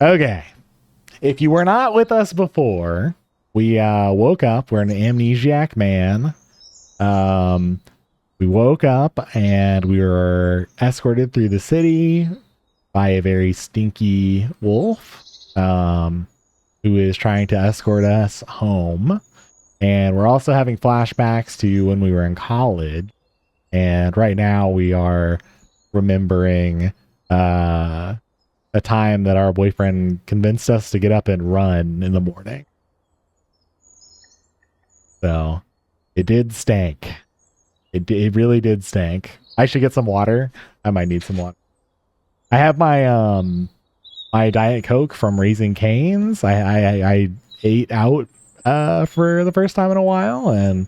Okay. If you were not with us before, we woke up. We're an amnesiac man. We woke up and we were escorted through the city by a very stinky wolf, who is trying to escort us home. And we're also having flashbacks to when we were in college. And right now we are remembering a time that our boyfriend convinced us to get up and run in the morning. So it did stank. It really did stank. I should get some water. I might need some water. I have my my Diet Coke from Raising Cane's. I ate out for the first time in a while, and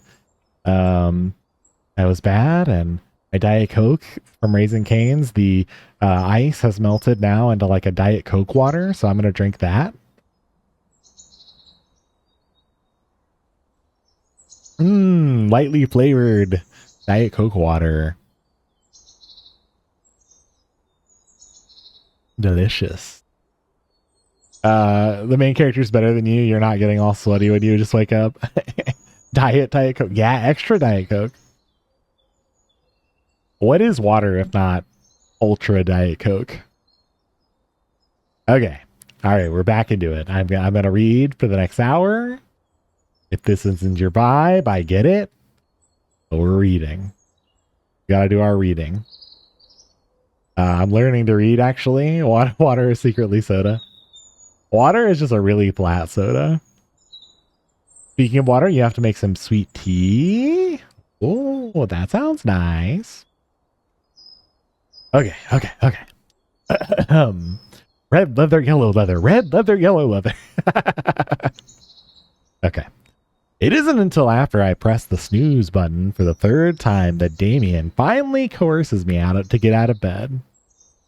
that was bad. And my Diet Coke from Raising Cane's, the ice has melted now into like a Diet Coke water, so I'm gonna drink that. Lightly flavored Diet Coke water. Delicious. The main character's better than you. You're not getting all sweaty when you just wake up. Diet Coke. Yeah, extra Diet Coke. What is water if not ultra Diet Coke? Okay. All right, we're back into it. I'm going to read for the next hour. If this isn't your vibe, I get it. But we're reading. We got to do our reading. I'm learning to read, actually. Water is secretly soda. Water is just a really flat soda. Speaking of water, you have to make some sweet tea. Oh, that sounds nice. Okay. Red leather, yellow leather. Red leather, yellow leather. Okay. It isn't until after I press the snooze button for the third time that Damien finally coerces me to get out of bed.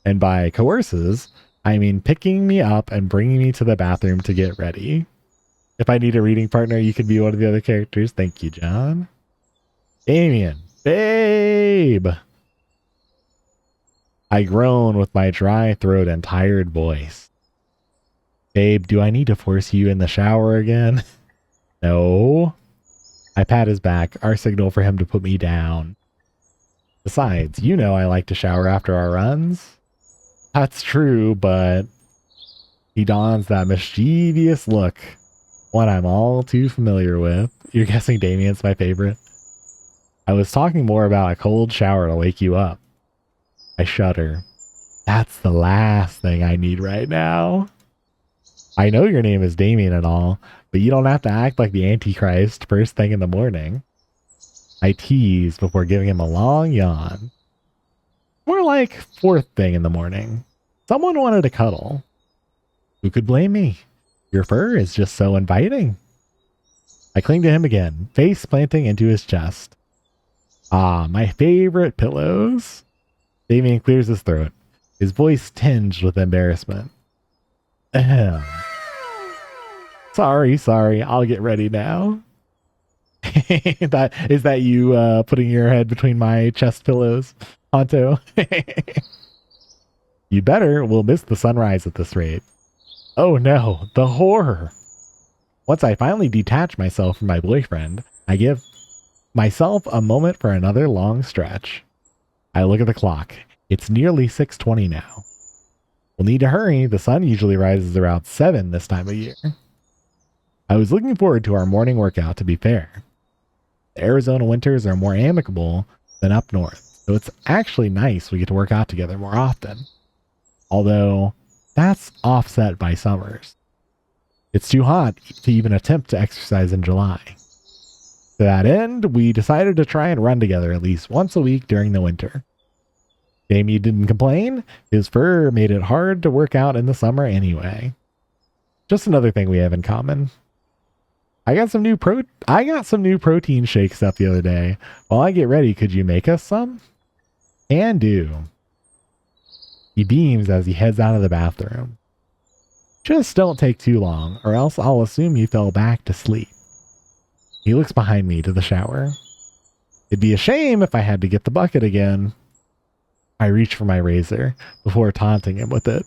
And by coerces, I mean picking me up and bringing me to the bathroom to get ready. If I need a reading partner, you could be one of the other characters. Thank you, John. Damien, babe. I groan with my dry throat and tired voice. Babe, do I need to force you in the shower again? No. I pat his back, our signal for him to put me down. Besides, you know I like to shower after our runs. That's true, but he dons that mischievous look, one I'm all too familiar with. You're guessing Damien's my favorite? I was talking more about a cold shower to wake you up. I shudder. That's the last thing I need right now. I know your name is Damien and all, but you don't have to act like the Antichrist first thing in the morning. I tease before giving him a long yawn. More like fourth thing in the morning. Someone wanted to cuddle. Who could blame me? Your fur is just so inviting. I cling to him again, face planting into his chest. Ah, my favorite pillows. Damien clears his throat, his voice tinged with embarrassment. Ahem. Sorry, I'll get ready now. Is that you putting your head between my chest pillows, Honto? You better, we'll miss the sunrise at this rate. Oh no, the horror. Once I finally detach myself from my boyfriend, I give myself a moment for another long stretch. I look at the clock. It's nearly 6:20 now. We'll need to hurry. The sun usually rises around 7 this time of year. I was looking forward to our morning workout, to be fair. The Arizona winters are more amicable than up north, so it's actually nice we get to work out together more often. Although, that's offset by summers. It's too hot to even attempt to exercise in July. To that end, we decided to try and run together at least once a week during the winter. Damien didn't complain. His fur made it hard to work out in the summer anyway. Just another thing we have in common. I got some new protein shakes up the other day. While I get ready, could you make us some? Can do. He beams as he heads out of the bathroom. Just don't take too long, or else I'll assume you fell back to sleep. He looks behind me to the shower. It'd be a shame if I had to get the bucket again. I reach for my razor before taunting him with it.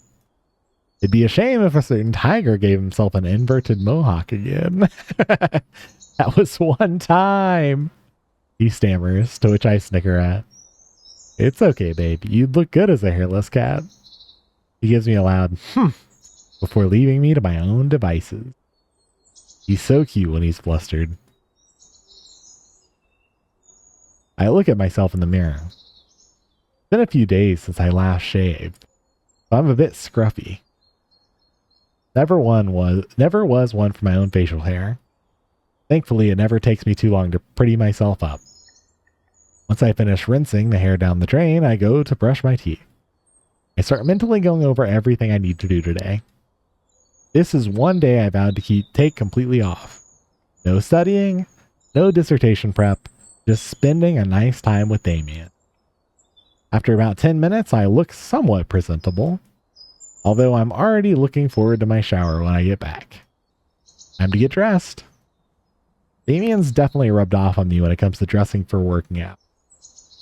It'd be a shame if a certain tiger gave himself an inverted mohawk again. That was one time, he stammers, to which I snicker at. It's okay, babe. You'd look good as a hairless cat. He gives me a loud, before leaving me to my own devices. He's so cute when he's flustered. I look at myself in the mirror. It's been a few days since I last shaved, so I'm a bit scruffy. Never was one for my own facial hair. Thankfully, it never takes me too long to pretty myself up. Once I finish rinsing the hair down the drain, I go to brush my teeth. I start mentally going over everything I need to do today. This is one day I vowed to take completely off. No studying, no dissertation prep, just spending a nice time with Damien. After about 10 minutes, I look somewhat presentable, although I'm already looking forward to my shower when I get back. Time to get dressed. Damien's definitely rubbed off on me when it comes to dressing for working out.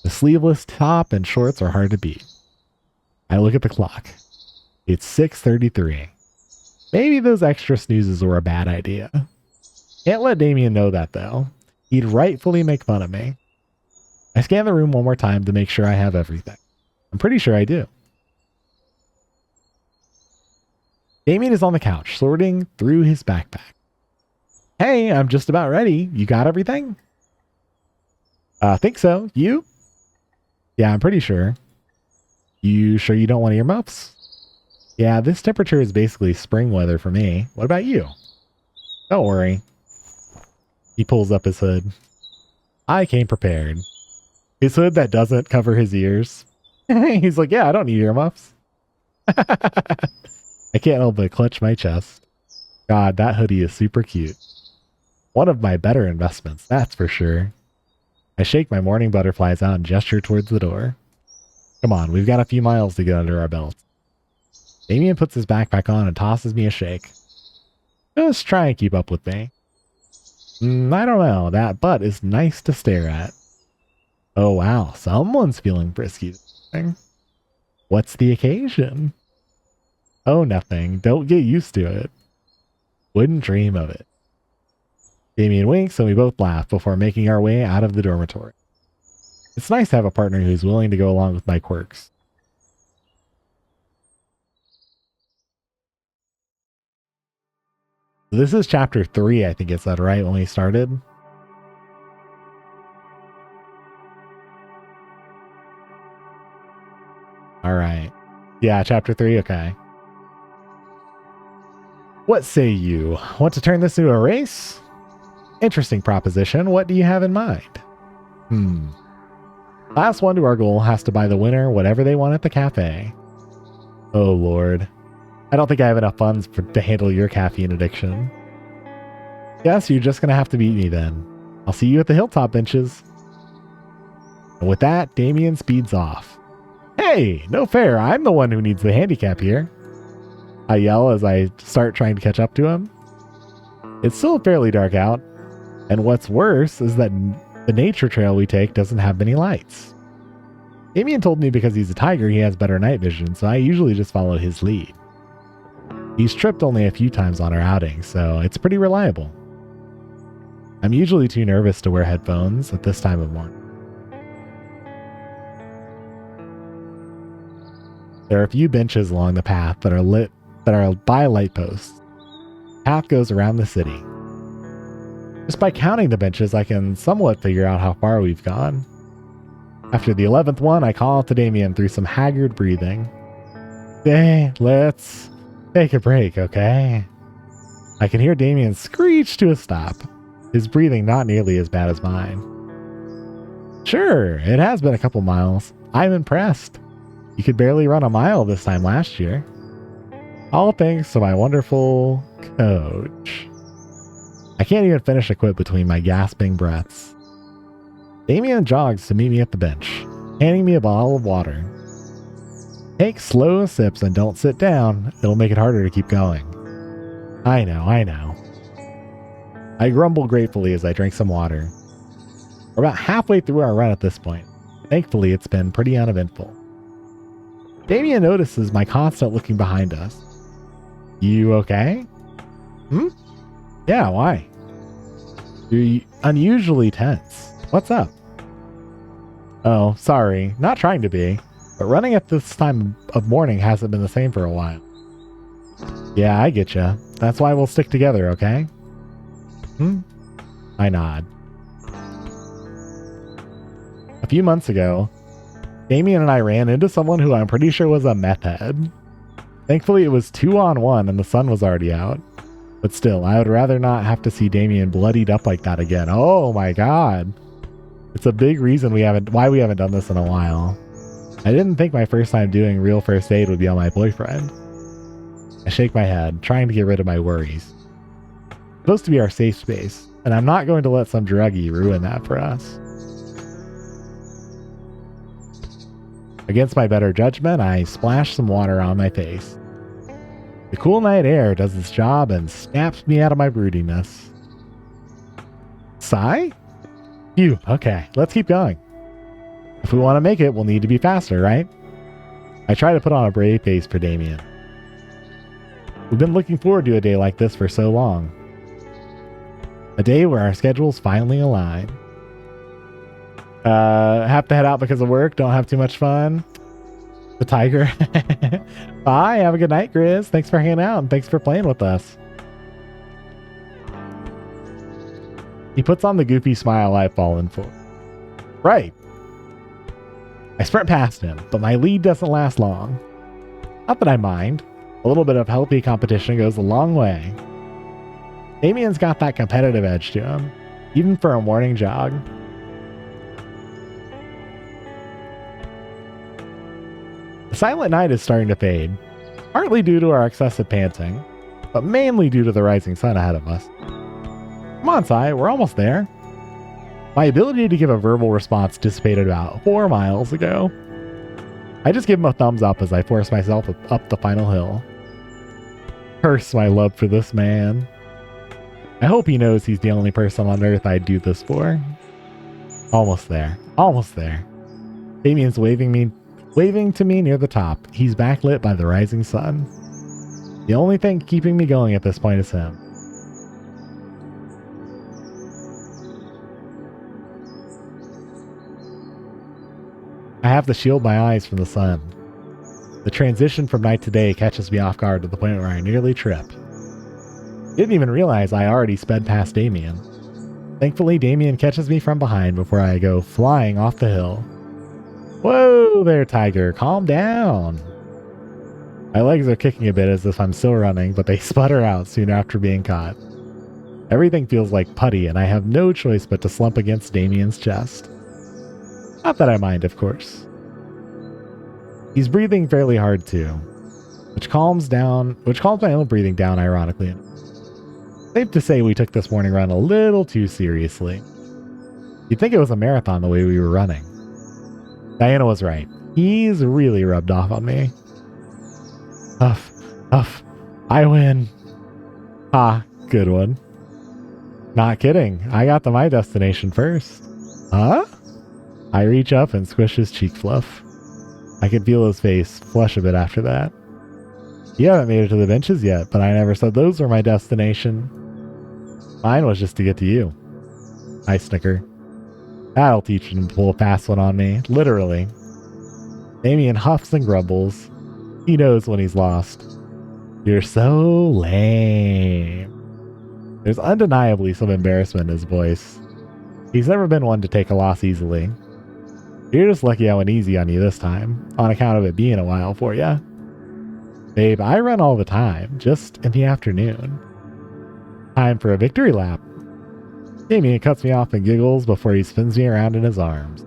The sleeveless top and shorts are hard to beat. I look at the clock. It's 6:33. Maybe those extra snoozes were a bad idea. Can't let Damien know that though. He'd rightfully make fun of me. I scan the room one more time to make sure I have everything. I'm pretty sure I do. Damien is on the couch, sorting through his backpack. Hey, I'm just about ready. You got everything? I think so. You? Yeah, I'm pretty sure. You sure you don't want earmuffs? Yeah, this temperature is basically spring weather for me. What about you? Don't worry. He pulls up his hood. I came prepared. His hood that doesn't cover his ears. He's like, yeah, I don't need earmuffs. I can't help but clutch my chest. God, that hoodie is super cute. One of my better investments, that's for sure. I shake my morning butterflies out and gesture towards the door. Come on, we've got a few miles to get under our belt. Damien puts his backpack on and tosses me a shake. Just try and keep up with me. I don't know, that butt is nice to stare at. Oh wow, someone's feeling frisky this morning. What's the occasion? Oh, nothing. Don't get used to it. Wouldn't dream of it. Damien winks and we both laugh before making our way out of the dormitory. It's nice to have a partner who's willing to go along with my quirks. This is chapter 3, I think it said, right, when we started? Alright. Yeah, chapter 3, okay. What say you? Want to turn this into a race? Interesting proposition. What do you have in mind? Last one to our goal has to buy the winner whatever they want at the cafe. Oh lord. I don't think I have enough funds to handle your caffeine addiction. Guess you're just gonna have to beat me then. I'll see you at the hilltop benches. And with that, Damien speeds off. Hey, no fair. I'm the one who needs the handicap here. I yell as I start trying to catch up to him. It's still fairly dark out, and what's worse is that the nature trail we take doesn't have many lights. Damien told me because he's a tiger he has better night vision, so I usually just follow his lead. He's tripped only a few times on our outing, so it's pretty reliable. I'm usually too nervous to wear headphones at this time of morning. There are a few benches along the path that are by light posts. The path goes around the city. Just by counting the benches, I can somewhat figure out how far we've gone. After the 11th one, I call out to Damien through some haggard breathing. Hey, let's take a break, okay? I can hear Damien screech to a stop, his breathing not nearly as bad as mine. Sure, it has been a couple miles. I'm impressed. You could barely run a mile this time last year. All thanks to my wonderful coach. I can't even finish a quip between my gasping breaths. Damien jogs to meet me at the bench, handing me a bottle of water. Take slow sips and don't sit down. It'll make it harder to keep going. I know. I grumble gratefully as I drink some water. We're about halfway through our run at this point. Thankfully, it's been pretty uneventful. Damien notices my constant looking behind us. You okay? Hmm? Yeah, why? You're unusually tense. What's up? Oh, sorry. Not trying to be. But running at this time of morning hasn't been the same for a while. Yeah, I get ya. That's why we'll stick together, okay? Hmm? I nod. A few months ago, Damien and I ran into someone who I'm pretty sure was a meth head. Thankfully, it was 2-on-1 and the sun was already out. But still, I would rather not have to see Damien bloodied up like that again. Oh my god. It's a big reason why we haven't done this in a while. I didn't think my first time doing real first aid would be on my boyfriend. I shake my head, trying to get rid of my worries. It's supposed to be our safe space, and I'm not going to let some druggie ruin that for us. Against my better judgment, I splash some water on my face. The cool night air does its job and snaps me out of my broodiness. Sigh? Phew, okay, let's keep going. If we want to make it, we'll need to be faster, right? I try to put on a brave face for Damien. We've been looking forward to a day like this for so long. A day where our schedules finally align. Have to head out because of work, don't have too much fun. The tiger. Bye, have a good night, Grizz. Thanks for hanging out and thanks for playing with us. He puts on the goofy smile I've fallen for. Right. I sprint past him, but my lead doesn't last long. Not that I mind. A little bit of healthy competition goes a long way. Damien's got that competitive edge to him, even for a morning jog. The silent night is starting to fade, partly due to our excessive panting, but mainly due to the rising sun ahead of us. Come on, Sai, we're almost there. My ability to give a verbal response dissipated about 4 miles ago. I just give him a thumbs up as I force myself up the final hill. Curse my love for this man. I hope he knows he's the only person on earth I'd do this for. Almost there. Almost there. Damien's waving to me near the top. He's backlit by the rising sun. The only thing keeping me going at this point is him. I have to shield my eyes from the sun. The transition from night to day catches me off guard to the point where I nearly trip. Didn't even realize I already sped past Damien. Thankfully, Damien catches me from behind before I go flying off the hill. Whoa there, Tiger, calm down. My legs are kicking a bit as if I'm still running, but they sputter out soon after being caught. Everything feels like putty, and I have no choice but to slump against Damien's chest. Not that I mind, of course. He's breathing fairly hard too, which calms my own breathing down ironically. Safe to say we took this morning run a little too seriously. You'd think it was a marathon the way we were running. Diana was right. He's really rubbed off on me. Huff, huff, I win. Ha, good one. Not kidding, I got to my destination first. Huh? I reach up and squish his cheek fluff. I could feel his face flush a bit after that. You haven't made it to the benches yet, but I never said those were my destination. Mine was just to get to you. I snicker. That'll teach him to pull a fast one on me, literally. Damien huffs and grumbles. He knows when he's lost. You're so lame. There's undeniably some embarrassment in his voice. He's never been one to take a loss easily. You're just lucky I went easy on you this time, on account of it being a while for ya. Babe, I run all the time, just in the afternoon. Time for a victory lap. Damien cuts me off and giggles before he spins me around in his arms.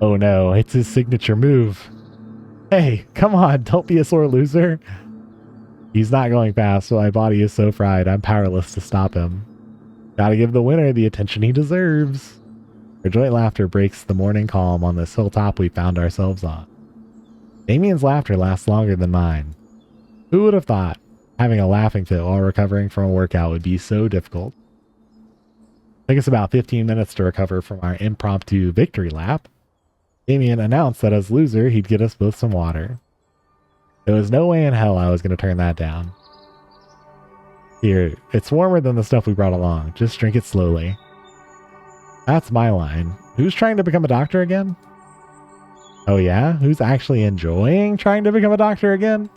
Oh no, it's his signature move. Hey, come on, don't be a sore loser. He's not going fast, so my body is so fried I'm powerless to stop him. Gotta give the winner the attention he deserves. Our joint laughter breaks the morning calm on this hilltop we found ourselves on. Damien's laughter lasts longer than mine. Who would have thought having a laughing fit while recovering from a workout would be so difficult? It took us about 15 minutes to recover from our impromptu victory lap. Damien announced that as loser, he'd get us both some water. There was no way in hell I was going to turn that down. Here, it's warmer than the stuff we brought along. Just drink it slowly. That's my line. Who's trying to become a doctor again? Oh yeah? Who's actually enjoying trying to become a doctor again?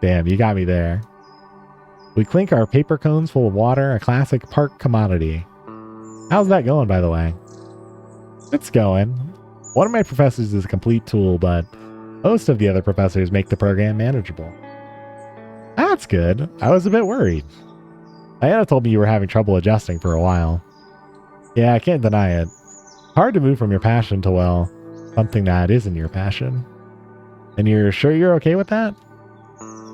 Damn, you got me there. We clink our paper cones full of water, a classic park commodity. How's that going, by the way? It's going. One of my professors is a complete tool, but most of the other professors make the program manageable. That's good. I was a bit worried. Diana told me you were having trouble adjusting for a while. Yeah, I can't deny it. Hard to move from your passion to, well, something that isn't your passion. And you're sure you're okay with that?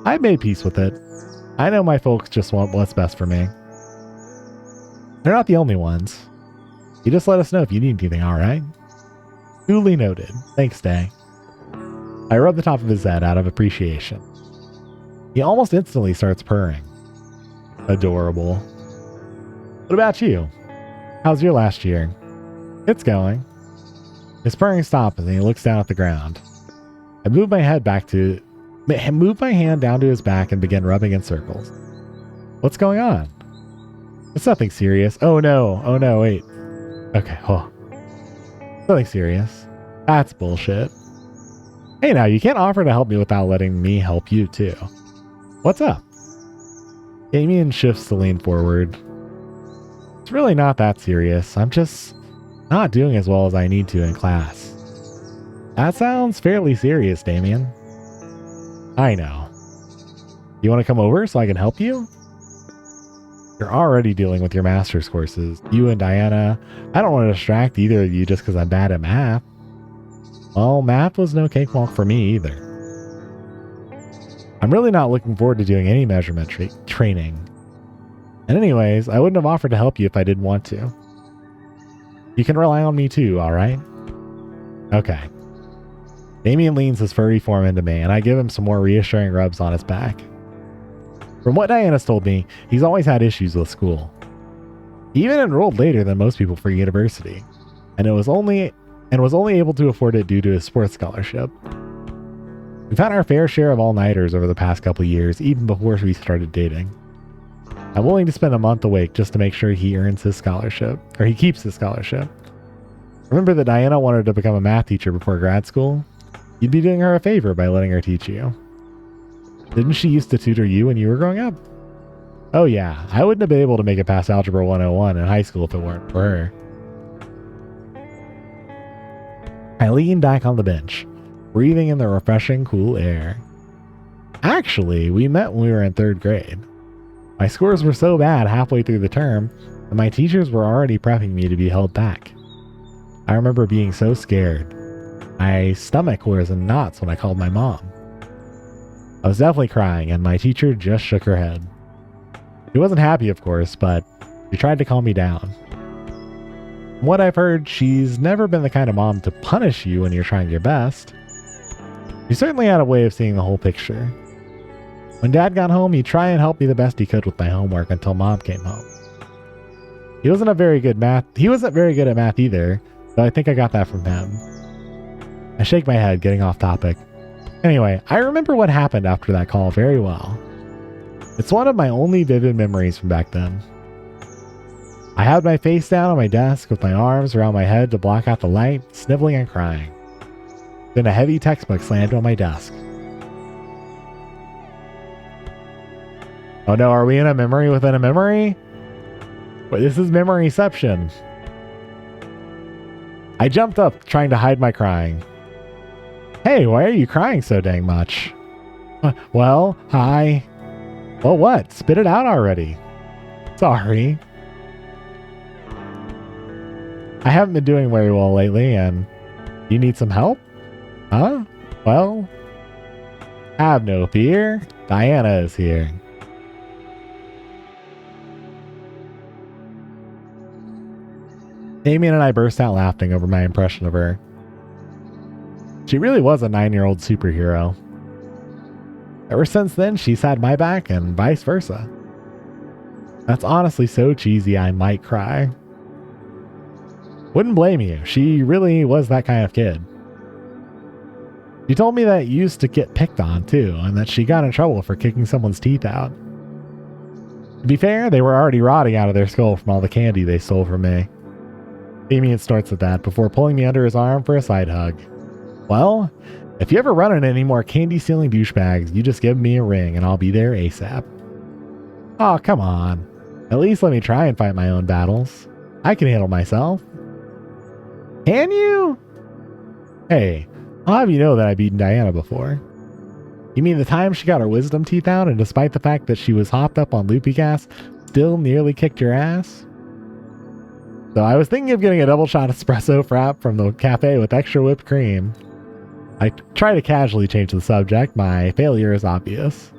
I've made peace with it. I know my folks just want what's best for me. They're not the only ones. You just let us know if you need anything, alright? Duly noted. Thanks, Day. I rub the top of his head out of appreciation. He almost instantly starts purring. Adorable. What about you? How's your last year? It's going. His purring stops and he looks down at the ground. I move my hand down to his back and begin rubbing in circles. What's going on? It's nothing serious. Oh no, wait. Okay, nothing serious. That's bullshit. Hey now, you can't offer to help me without letting me help you too. What's up? Damien shifts to lean forward. It's really not that serious. I'm just not doing as well as I need to in class. That sounds fairly serious, Damien. I know. You want to come over so I can help you? You're already dealing with your master's courses. You and Diana. I don't want to distract either of you just because I'm bad at math. Well, math was no cakewalk for me either. I'm really not looking forward to doing any measurement training. And anyways, I wouldn't have offered to help you if I didn't want to. You can rely on me too, alright? Okay. Damien leans his furry form into me, and I give him some more reassuring rubs on his back. From what Diana's told me, he's always had issues with school. He even enrolled later than most people for university, and was only able to afford it due to his sports scholarship. We've had our fair share of all-nighters over the past couple of years, even before we started dating. I'm willing to spend a month awake just to make sure he earns his scholarship, or he keeps his scholarship. Remember that Diana wanted to become a math teacher before grad school? You'd be doing her a favor by letting her teach you. Didn't she used to tutor you when you were growing up? Oh yeah, I wouldn't have been able to make it past Algebra 101 in high school if it weren't for her. I lean back on the bench, breathing in the refreshing, cool air. Actually, we met when we were in 3rd grade. My scores were so bad halfway through the term that my teachers were already prepping me to be held back. I remember being so scared. My stomach was in knots when I called my mom. I was definitely crying, and my teacher just shook her head. She wasn't happy, of course, but she tried to calm me down. From what I've heard, she's never been the kind of mom to punish you when you're trying your best. She certainly had a way of seeing the whole picture. When Dad got home, he'd try and help me the best he could with my homework until Mom came home. He wasn't very good at math either, but I think I got that from him. I shake my head, getting off topic. Anyway, I remember what happened after that call very well. It's one of my only vivid memories from back then. I had my face down on my desk with my arms around my head to block out the light, sniveling and crying. Then a heavy textbook slammed on my desk. Oh no, are we in a memory within a memory? Wait, this is memoryception. I jumped up, trying to hide my crying. Hey, why are you crying so dang much? Well, hi. Well, what? Spit it out already. Sorry. I haven't been doing very well lately, and you need some help? Huh? Well, have no fear. Diana is here. Damien and I burst out laughing over my impression of her. She really was a 9-year-old superhero. Ever since then, she's had my back and vice versa. That's honestly so cheesy I might cry. Wouldn't blame you. She really was that kind of kid. She told me that you used to get picked on too, and that she got in trouble for kicking someone's teeth out. To be fair, they were already rotting out of their skull from all the candy they stole from me. Damien starts at that before pulling me under his arm for a side hug. Well, if you ever run into any more candy-stealing douchebags, you just give me a ring and I'll be there ASAP. Oh, come on. At least let me try and fight my own battles. I can handle myself. Can you? Hey, I'll have you know that I've beaten Diana before. You mean the time she got her wisdom teeth out and despite the fact that she was hopped up on loopy gas, still nearly kicked your ass? So I was thinking of getting a double shot espresso frap from the cafe with extra whipped cream. I try to casually change the subject. My failure is obvious.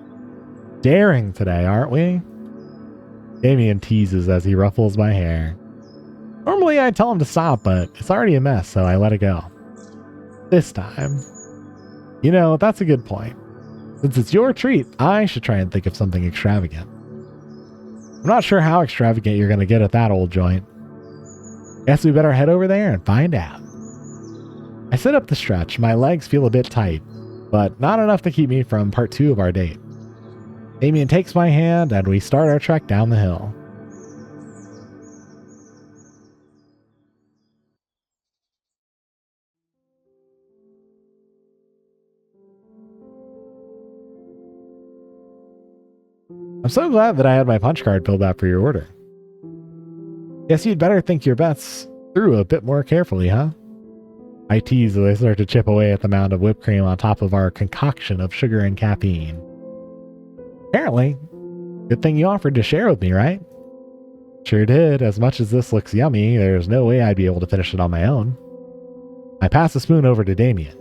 Daring today, aren't we? Damien teases as he ruffles my hair. Normally I'd tell him to stop, but it's already a mess, so I let it go. This time. You know, that's a good point. Since it's your treat, I should try and think of something extravagant. I'm not sure how extravagant you're going to get at that old joint. Guess we better head over there and find out. I sit up the stretch. My legs feel a bit tight, but not enough to keep me from part 2 of our date. Damien takes my hand and we start our trek down the hill. I'm so glad that I had my punch card filled out for your order. Guess you'd better think your bets through a bit more carefully, huh? I tease as I start to chip away at the mound of whipped cream on top of our concoction of sugar and caffeine. Apparently, good thing you offered to share with me, right? Sure did. As much as this looks yummy, there's no way I'd be able to finish it on my own. I pass the spoon over to Damien.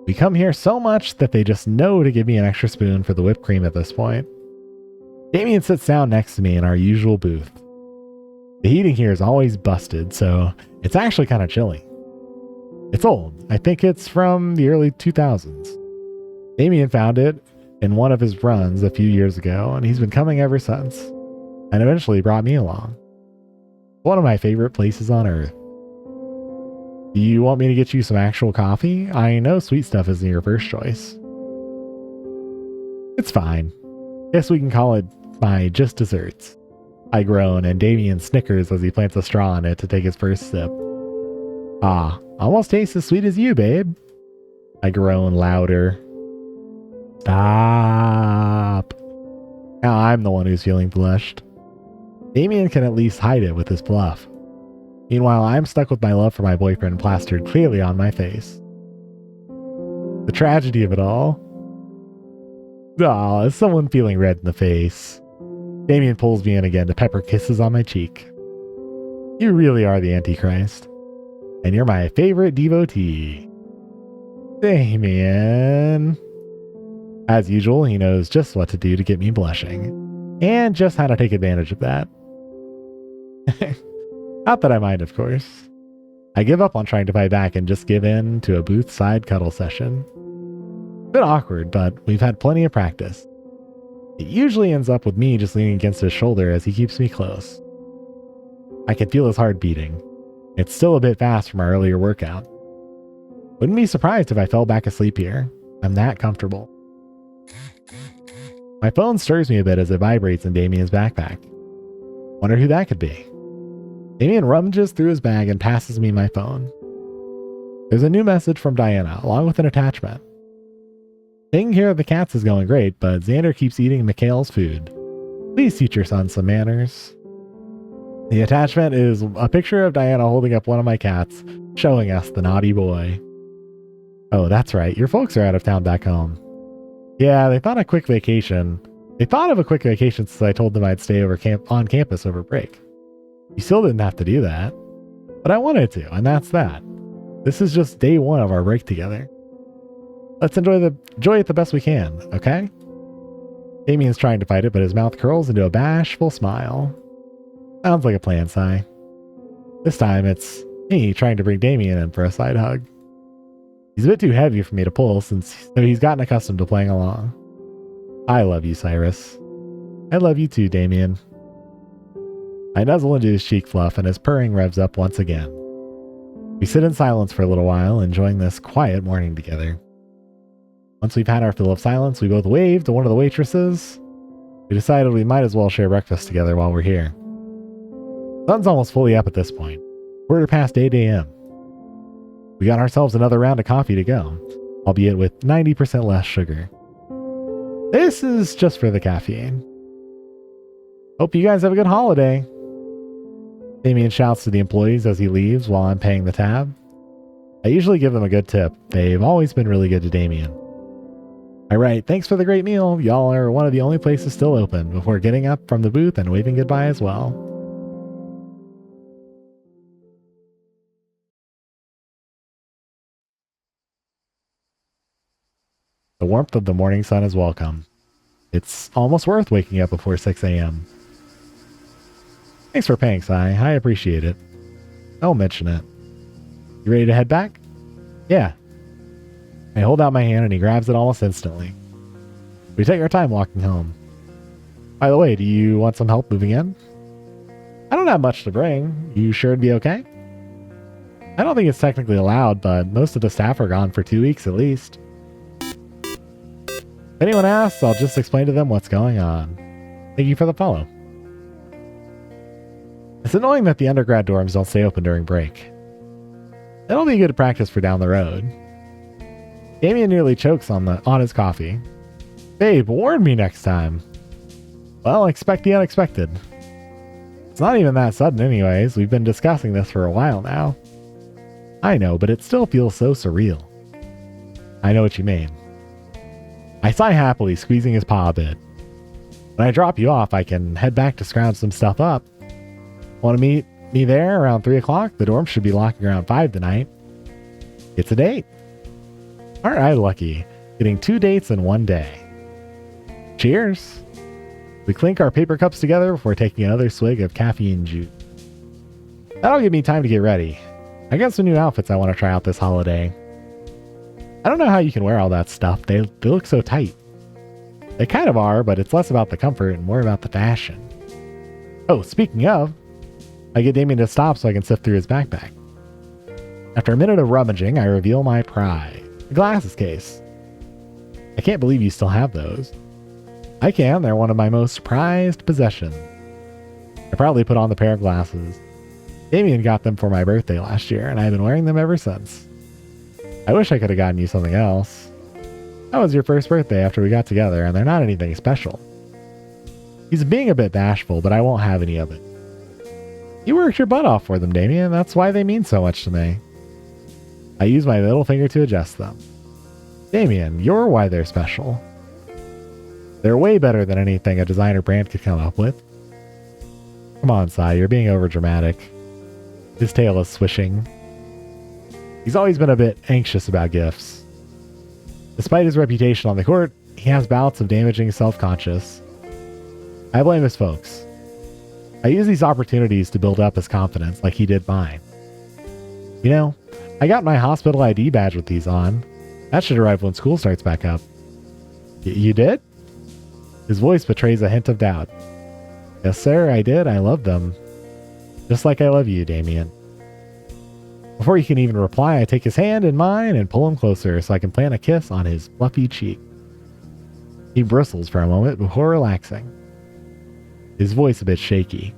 We come here so much that they just know to give me an extra spoon for the whipped cream at this point. Damien sits down next to me in our usual booth. The heating here is always busted, so it's actually kind of chilly. It's old. I think it's from the early 2000s. Damien found it in one of his runs a few years ago, and he's been coming ever since, and eventually brought me along. One of my favorite places on earth. Do you want me to get you some actual coffee? I know sweet stuff isn't your first choice. It's fine. Guess we can call it my just desserts. I groan, and Damien snickers as he plants a straw in it to take his first sip. Ah, almost tastes as sweet as you, babe. I groan louder. Stop. Now I'm the one who's feeling blushed. Damien can at least hide it with his bluff. Meanwhile, I'm stuck with my love for my boyfriend plastered clearly on my face. The tragedy of it all. Aw, is someone feeling red in the face? Damien pulls me in again to pepper kisses on my cheek. You really are the Antichrist. And you're my favorite devotee. Damien. As usual, he knows just what to do to get me blushing. And just how to take advantage of that. Not that I mind, of course. I give up on trying to fight back and just give in to a booth side cuddle session. A bit awkward, but we've had plenty of practice. It usually ends up with me just leaning against his shoulder as he keeps me close. I can feel his heart beating. It's still a bit fast from our earlier workout. Wouldn't be surprised if I fell back asleep here. I'm that comfortable. My phone stirs me a bit as it vibrates in Damien's backpack. Wonder who that could be. Damien rummages through his bag and passes me my phone. There's a new message from Diana, along with an attachment. Taking care of the cats is going great, but Xander keeps eating Mikhail's food. Please teach your son some manners. The attachment is a picture of Diana holding up one of my cats, showing us the naughty boy. Oh, that's right. Your folks are out of town back home. Yeah, they thought of a quick vacation since I told them I'd stay on campus over break. You still didn't have to do that, but I wanted to, and that's that. This is just day 1 of our break together. Let's enjoy it the best we can, okay? Damien's trying to fight it, but his mouth curls into a bashful smile. Sounds like a plan, Sai. This time it's me trying to bring Damien in for a side hug. He's a bit too heavy for me to pull, so he's gotten accustomed to playing along. I love you, Cyrus. I love you too, Damien. I nuzzle into his cheek fluff and his purring revs up once again. We sit in silence for a little while, enjoying this quiet morning together. Once we've had our fill of silence, we both wave to one of the waitresses. We decided we might as well share breakfast together while we're here. The sun's almost fully up at this point. 8:15 a.m. We got ourselves another round of coffee to go, albeit with 90% less sugar. This is just for the caffeine. Hope you guys have a good holiday. Damien shouts to the employees as he leaves while I'm paying the tab. I usually give them a good tip. They've always been really good to Damien. I write, thanks for the great meal. Y'all are one of the only places still open, before getting up from the booth and waving goodbye as well. The warmth of the morning sun is welcome. It's almost worth waking up before 6 a.m. Thanks for paying, Sai. I appreciate it. I'll mention it. You ready to head back? Yeah. I hold out my hand and he grabs it almost instantly. We take our time walking home. By the way, do you want some help moving in? I don't have much to bring. You sure it'd be okay? I don't think it's technically allowed, but most of the staff are gone for 2 weeks at least. If anyone asks, I'll just explain to them what's going on. Thank you for the follow. It's annoying that the undergrad dorms don't stay open during break. That'll be good practice for down the road. Damien nearly chokes on his coffee. Babe, warn me next time. Well, expect the unexpected. It's not even that sudden anyways. We've been discussing this for a while now. I know, but it still feels so surreal. I know what you mean. I sigh happily, squeezing his paw a bit. When I drop you off, I can head back to scrounge some stuff up. Want to meet me there around 3 o'clock? The dorm should be locking around 5 tonight. It's a date. Aren't I lucky? Getting 2 dates in 1 day. Cheers. We clink our paper cups together before taking another swig of caffeine juice. That'll give me time to get ready. I got some new outfits I want to try out this holiday. I don't know how you can wear all that stuff. They look so tight. They kind of are, but it's less about the comfort and more about the fashion. Oh, speaking of, I get Damien to stop so I can sift through his backpack. After a minute of rummaging, I reveal my pride. The glasses case. I can't believe you still have those. I can. They're one of my most prized possessions. I proudly put on the pair of glasses. Damien got them for my birthday last year, and I've been wearing them ever since. I wish I could have gotten you something else. That was your first birthday after we got together, and they're not anything special. He's being a bit bashful, but I won't have any of it. You worked your butt off for them, Damien. That's why they mean so much to me. I use my middle finger to adjust them. Damien, you're why they're special. They're way better than anything a designer brand could come up with. Come on, Sai, you're being overdramatic. His tail is swishing. He's always been a bit anxious about gifts. Despite his reputation on the court, he has bouts of damaging self-conscious. I blame his folks. I use these opportunities to build up his confidence like he did mine. You know, I got my hospital ID badge with these on. That should arrive when school starts back up. You did? His voice betrays a hint of doubt. Yes, sir, I did. I love them. Just like I love you, Damien. Before he can even reply, I take his hand in mine and pull him closer so I can plant a kiss on his fluffy cheek. He bristles for a moment before relaxing. His voice a bit shaky.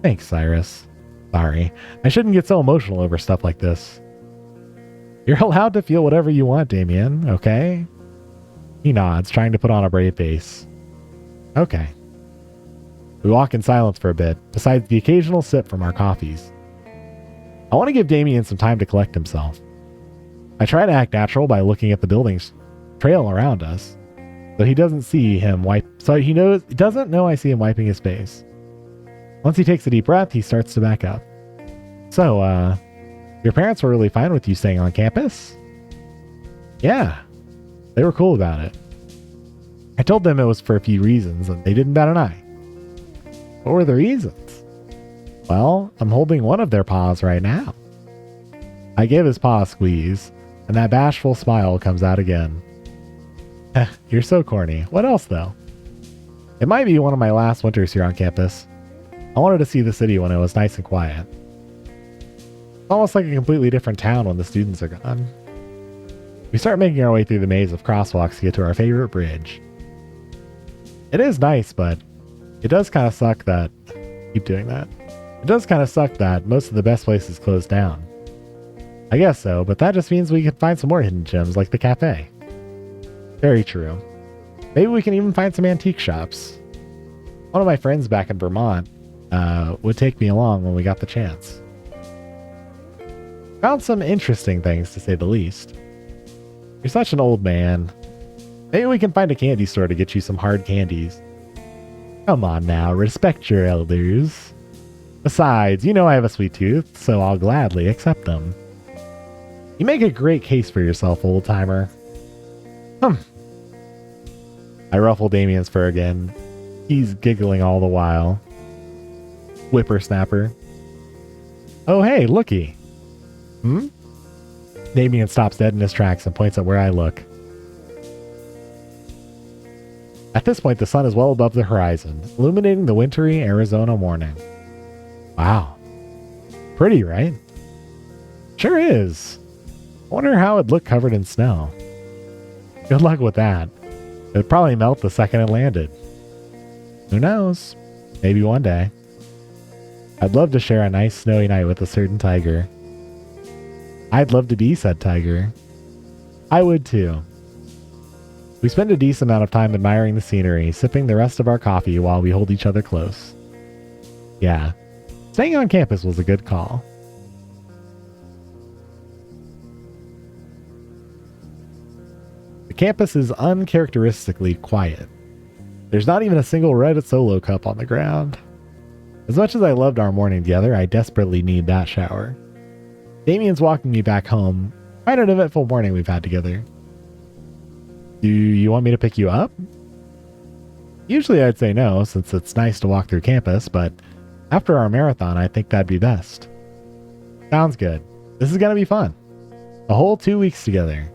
Thanks, Cyrus. Sorry, I shouldn't get so emotional over stuff like this. You're allowed to feel whatever you want, Damien, okay? He nods, trying to put on a brave face. Okay. We walk in silence for a bit, besides the occasional sip from our coffees. I want to give Damien some time to collect himself. I try to act natural by looking at the buildings trail around us, so he doesn't know I see him wiping his face. Once he takes a deep breath, he starts to back up. So, your parents were really fine with you staying on campus? Yeah, they were cool about it. I told them it was for a few reasons, and they didn't bat an eye. What were the reasons? Well, I'm holding one of their paws right now. I give his paw a squeeze, and that bashful smile comes out again. You're so corny. What else, though? It might be one of my last winters here on campus. I wanted to see the city when it was nice and quiet. It's almost like a completely different town when the students are gone. We start making our way through the maze of crosswalks to get to our favorite bridge. It is nice, but it does kind of suck that... Keep doing that. It does kind of suck that most of the best places closed down. I guess so, but that just means we can find some more hidden gems like the cafe. Very true. Maybe we can even find some antique shops. One of my friends back in Vermont would take me along when we got the chance. Found some interesting things, to say the least. You're such an old man. Maybe we can find a candy store to get you some hard candies. Come on now, respect your elders. Besides, you know I have a sweet tooth, so I'll gladly accept them. You make a great case for yourself, old-timer. I ruffle Damien's fur again. He's giggling all the while. Whippersnapper. Oh hey, looky. Damien stops dead in his tracks and points at where I look. At this point, the sun is well above the horizon, illuminating the wintry Arizona morning. Wow. Pretty, right? Sure is. I wonder how it'd look covered in snow. Good luck with that. It'd probably melt the second it landed. Who knows? Maybe one day. I'd love to share a nice snowy night with a certain tiger. I'd love to be said tiger. I would too. We spend a decent amount of time admiring the scenery, sipping the rest of our coffee while we hold each other close. Yeah, staying on campus was a good call. The campus is uncharacteristically quiet. There's not even a single red solo cup on the ground. As much as I loved our morning together, I desperately need that shower. Damien's walking me back home. Quite an eventful morning we've had together. Do you want me to pick you up? Usually I'd say no, since it's nice to walk through campus, but after our marathon, I think that'd be best. Sounds good. This is gonna be fun. A whole 2 weeks together.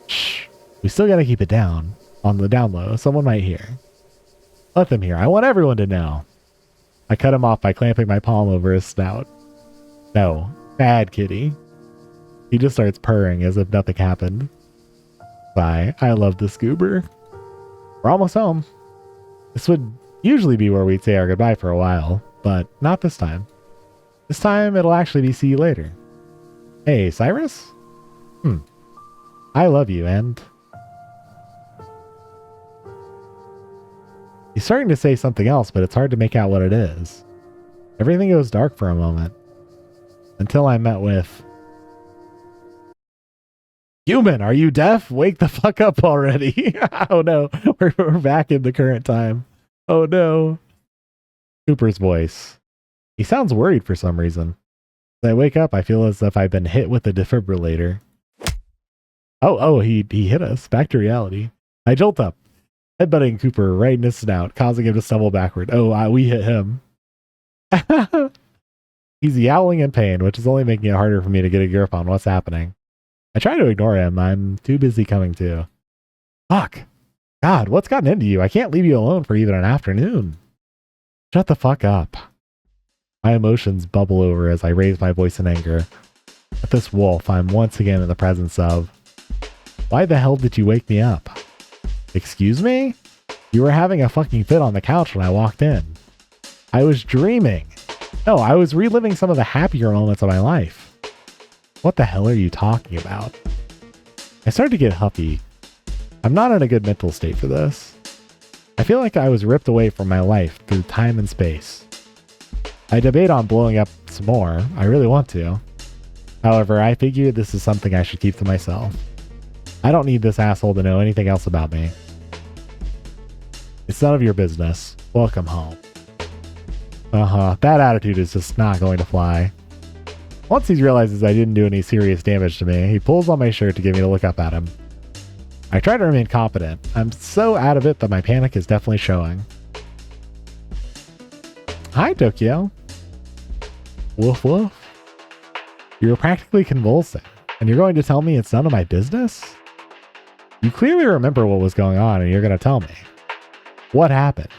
Shh. We still gotta keep it down. On the down low, someone might hear. Let them hear. I want everyone to know. I cut him off by clamping my palm over his snout. No. Bad kitty. He just starts purring as if nothing happened. Sigh. I love the Scoober. We're almost home. This would usually be where we'd say our goodbye for a while, but not this time. This time it'll actually be see you later. Hey, Cyrus? I love you, and... He's starting to say something else, but it's hard to make out what it is. Everything goes dark for a moment. Until I'm met with... Human, are you deaf? Wake the fuck up already. Oh no, we're back in the current time. Oh no. Cooper's voice. He sounds worried for some reason. As I wake up, I feel as if I've been hit with a defibrillator. Oh, he hit us. Back to reality. I jolt up, headbutting Cooper right in his snout, causing him to stumble backward. Oh, we hit him. He's yowling in pain, which is only making it harder for me to get a grip on what's happening. I try to ignore him. I'm too busy coming to. Fuck. God, what's gotten into you? I can't leave you alone for even an afternoon. Shut the fuck up. My emotions bubble over as I raise my voice in anger. At this wolf, I'm once again in the presence of... Why the hell did you wake me up? Excuse me? You were having a fucking fit on the couch when I walked in. I was dreaming. No, I was reliving some of the happier moments of my life. What the hell are you talking about? I started to get huffy. I'm not in a good mental state for this. I feel like I was ripped away from my life through time and space. I debate on blowing up some more. I really want to. However, I figure this is something I should keep to myself. I don't need this asshole to know anything else about me. It's none of your business. Welcome home. That attitude is just not going to fly. Once he realizes I didn't do any serious damage to me, he pulls on my shirt to get me to look up at him. I try to remain confident. I'm so out of it that my panic is definitely showing. Hi, Tokyo. Woof woof. You're practically convulsing, and you're going to tell me it's none of my business? You clearly remember what was going on, and you're going to tell me. What happened?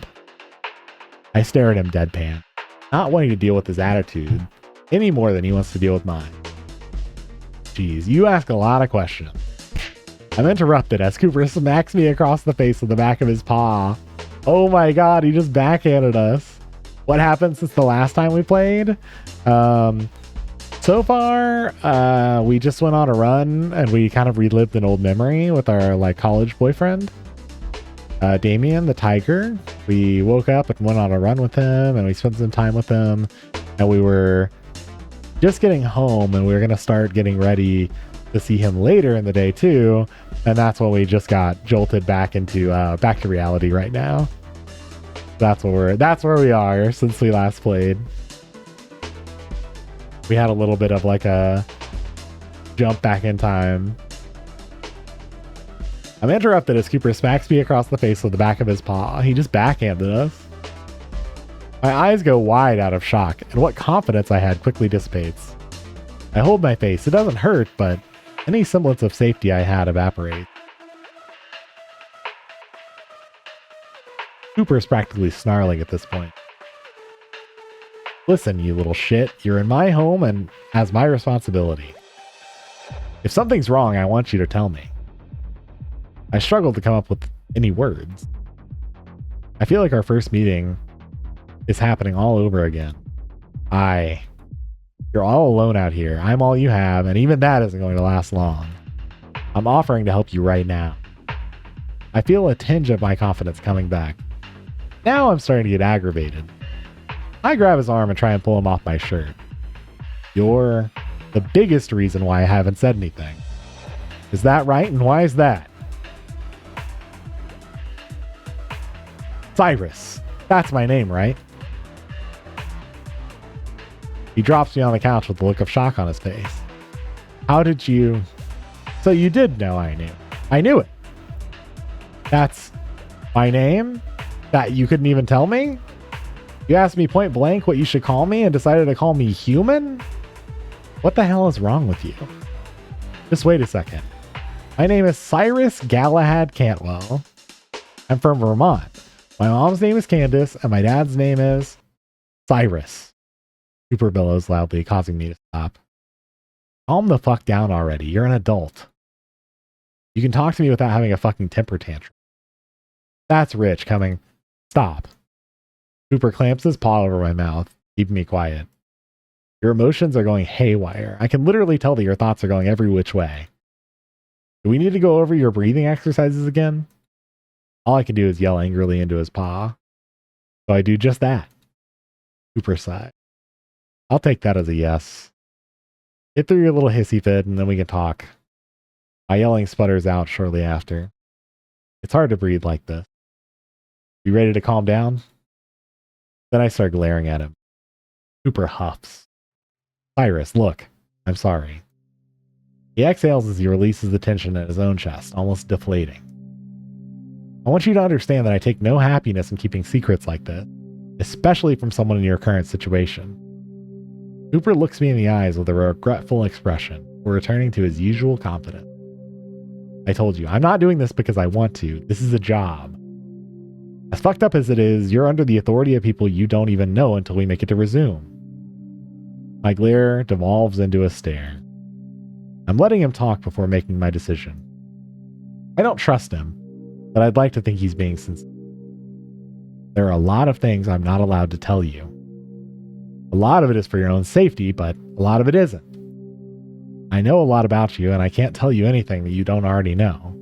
I stare at him deadpan, not wanting to deal with his attitude any more than he wants to deal with mine. Jeez, you ask a lot of questions. I'm interrupted as Cooper smacks me across the face with the back of his paw. Oh my god, he just backhanded us. What happened since the last time we played? So far, we just went on a run and we kind of relived an old memory with our like college boyfriend, Damien the tiger. We woke up and went on a run with him and we spent some time with him, and we were just getting home and we were going to start getting ready to see him later in the day too. And that's when we just got jolted back into back to reality right now. That's where we are since we last played. We had a little bit of like a jump back in time. I'm interrupted as Cooper smacks me across the face with the back of his paw. He just backhanded us. My eyes go wide out of shock, and what confidence I had quickly dissipates. I hold my face. It doesn't hurt, but any semblance of safety I had evaporates. Cooper's practically snarling at this point. Listen, you little shit, you're in my home and has my responsibility. If something's wrong, I want you to tell me. I struggled to come up with any words. I feel like our first meeting is happening all over again. You're all alone out here. I'm all you have, and even that isn't going to last long. I'm offering to help you right now. I feel a tinge of my confidence coming back. Now I'm starting to get aggravated. I grab his arm and try and pull him off my shirt. You're the biggest reason why I haven't said anything. Is that right? And why is that? Cyrus. That's my name, right? He drops me on the couch with a look of shock on his face. How did you... So you did know I knew. I knew it. That's my name? That you couldn't even tell me? You asked me point blank what you should call me and decided to call me human? What the hell is wrong with you? Just wait a second. My name is Cyrus Galahad Cantwell. I'm from Vermont. My mom's name is Candace and my dad's name is Cyrus. Cooper bellows loudly, causing me to stop. Calm the fuck down already. You're an adult. You can talk to me without having a fucking temper tantrum. That's Rich coming. Stop. Cooper clamps his paw over my mouth, keeping me quiet. Your emotions are going haywire. I can literally tell that your thoughts are going every which way. Do we need to go over your breathing exercises again? All I can do is yell angrily into his paw. So I do just that. Cooper sighed. I'll take that as a yes. Get through your little hissy fit and then we can talk. My yelling sputters out shortly after. It's hard to breathe like this. You ready to calm down? Then I start glaring at him. Cooper huffs. Cyrus, look. I'm sorry. He exhales as he releases the tension in his own chest, almost deflating. I want you to understand that I take no happiness in keeping secrets like this, especially from someone in your current situation. Cooper looks me in the eyes with a regretful expression, returning to his usual confidence. I told you, I'm not doing this because I want to. This is a job. As fucked up as it is, you're under the authority of people you don't even know until we make it to resume. My glare devolves into a stare. I'm letting him talk before making my decision. I don't trust him, but I'd like to think he's being sincere. There are a lot of things I'm not allowed to tell you. A lot of it is for your own safety, but a lot of it isn't. I know a lot about you, and I can't tell you anything that you don't already know.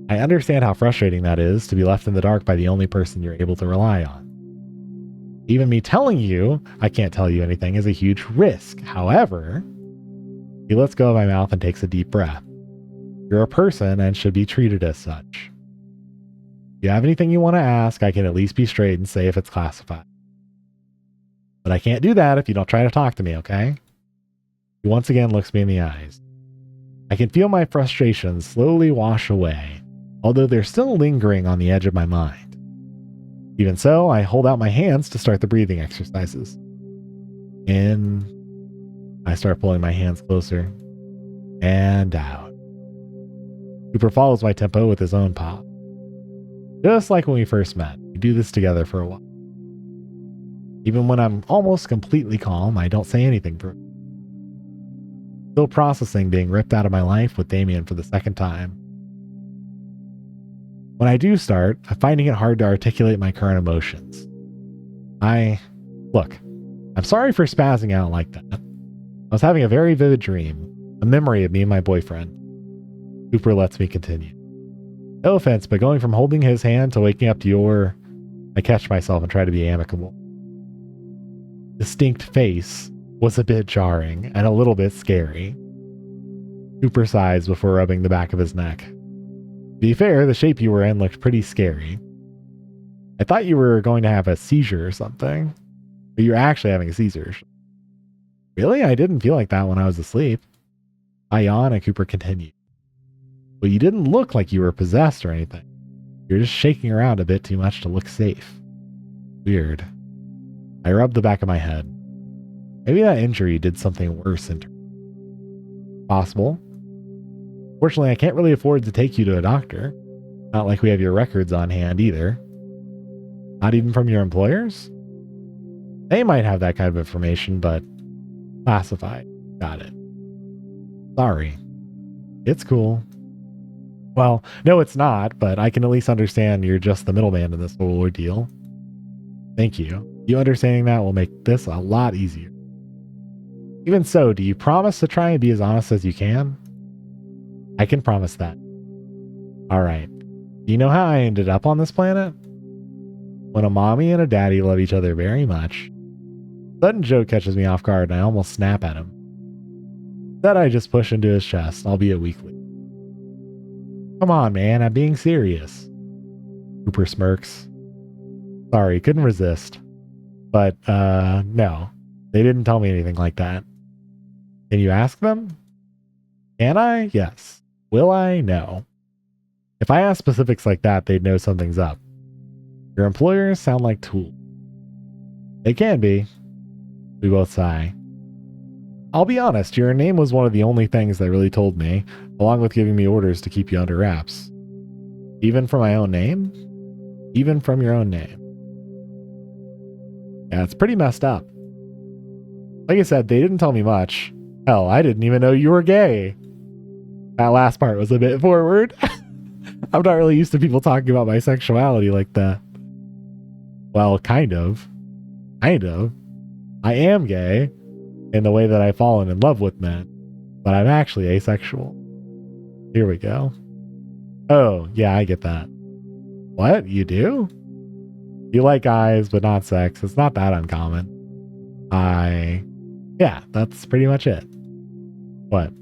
I understand how frustrating that is to be left in the dark by the only person you're able to rely on. Even me telling you I can't tell you anything is a huge risk. However, he lets go of my mouth and takes a deep breath. You're a person and should be treated as such. If you have anything you want to ask, I can at least be straight and say if it's classified. But I can't do that if you don't try to talk to me, okay? He once again looks me in the eyes. I can feel my frustrations slowly wash away, although they're still lingering on the edge of my mind. Even so, I hold out my hands to start the breathing exercises. In, I start pulling my hands closer, and out. Cooper follows my tempo with his own paw. Just like when we first met, we do this together for a while. Even when I'm almost completely calm, I don't say anything for still processing being ripped out of my life with Damien for the second time. When I do start, I'm finding it hard to articulate my current emotions. Look, I'm sorry for spazzing out like that. I was having a very vivid dream, a memory of me and my boyfriend. Cooper lets me continue. No offense, but going from holding his hand to waking up to your... I catch myself and try to be amicable. Distinct face was a bit jarring and a little bit scary. Cooper sighs before rubbing the back of his neck. To be fair, the shape you were in looked pretty scary. I thought you were going to have a seizure or something, but you're actually having a seizure. Really? I didn't feel like that when I was asleep. I yawn and Cooper continued. But you didn't look like you were possessed or anything. You're just shaking around a bit too much to look safe. Weird. I rubbed the back of my head. Maybe that injury did something worse Possible. Fortunately, I can't really afford to take you to a doctor. Not like we have your records on hand either. Not even from your employers? They might have that kind of information, but classified. Got it. Sorry. It's cool. Well, no, it's not, but I can at least understand you're just the middleman in this whole ordeal. Thank you. You understanding that will make this a lot easier. Even so, do you promise to try and be as honest as you can? I can promise that. Alright. Do you know how I ended up on this planet? When a mommy and a daddy love each other very much. Sudden joke catches me off guard and I almost snap at him. That I just push into his chest, albeit weakly. Come on, man, I'm being serious. Cooper smirks. Sorry, couldn't resist. But, no. They didn't tell me anything like that. Can you ask them? Can I? Yes. Will I? No. If I ask specifics like that, they'd know something's up. Your employers sound like tools. They can be. We both sigh. I'll be honest, your name was one of the only things they really told me, along with giving me orders to keep you under wraps. Even from my own name? Even from your own name. Yeah, it's pretty messed up. Like I said, they didn't tell me much. Hell, I didn't even know you were gay. That last part was a bit forward. I'm not really used to people talking about my sexuality like that. Well, kind of. Kind of. I am gay in the way that I've fallen in love with men, but I'm actually asexual. Here we go. Oh, yeah, I get that. What? You do? You like guys, but not sex. It's not that uncommon. Yeah, that's pretty much it. What?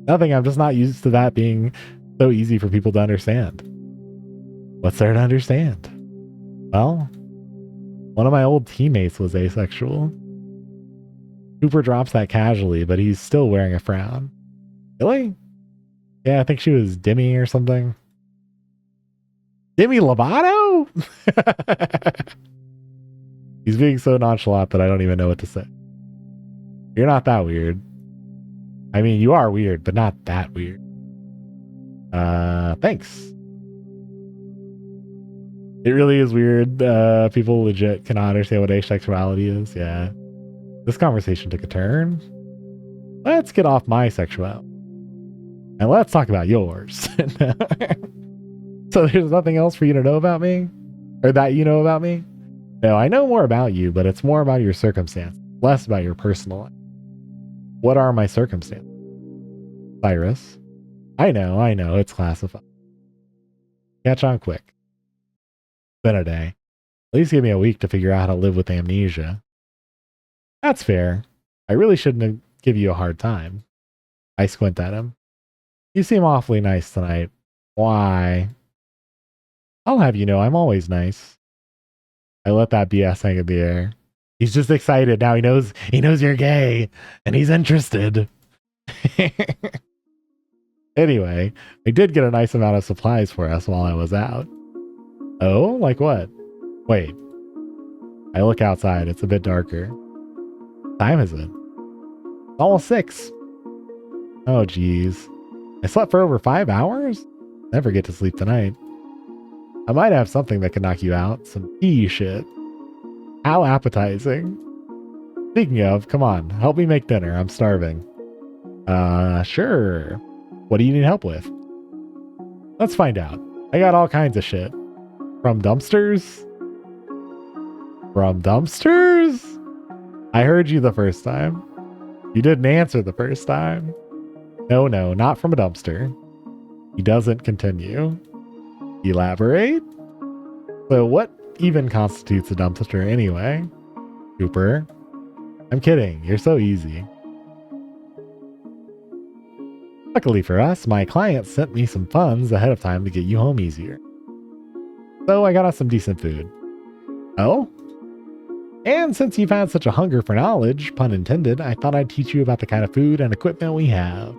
Nothing, I'm just not used to that being so easy for people to understand. What's there to understand? Well, one of my old teammates was asexual. Cooper drops that casually, but he's still wearing a frown. Really? Yeah, I think she was Demi or something. Demi Lovato? He's being so nonchalant that I don't even know what to say. You're not that weird. I mean, you are weird, but not that weird. Thanks. It really is weird. People legit cannot understand what asexuality is. Yeah. This conversation took a turn. Let's get off my sexuality. And let's talk about yours. So there's nothing else for you to know about me? Or that you know about me? No, I know more about you, but it's more about your circumstance, less about your personal life. What are my circumstances? Cyrus. I know, it's classified. Catch on quick. It's been a day. At least give me a week to figure out how to live with amnesia. That's fair. I really shouldn't give you a hard time. I squint at him. You seem awfully nice tonight. Why? I'll have you know I'm always nice. I let that BS hang in the air. He's just excited now. He knows you're gay and he's interested. Anyway, I did get a nice amount of supplies for us while I was out. Oh, like what? Wait. I look outside. It's a bit darker. What time is it? It's almost 6. Oh, geez. I slept for over 5 hours? Never get to sleep tonight. I might have something that can knock you out. Some pea shit. How appetizing. Speaking of, come on, help me make dinner. I'm starving. Sure. What do you need help with? Let's find out. I got all kinds of shit. From dumpsters? From dumpsters? I heard you the first time. You didn't answer the first time. No, not from a dumpster. He doesn't continue. Elaborate? So what even constitutes a dumpster anyway? Cooper? I'm kidding. You're so easy. Luckily for us, my client sent me some funds ahead of time to get you home easier. So I got us some decent food. Oh? And since you've had such a hunger for knowledge, pun intended, I thought I'd teach you about the kind of food and equipment we have.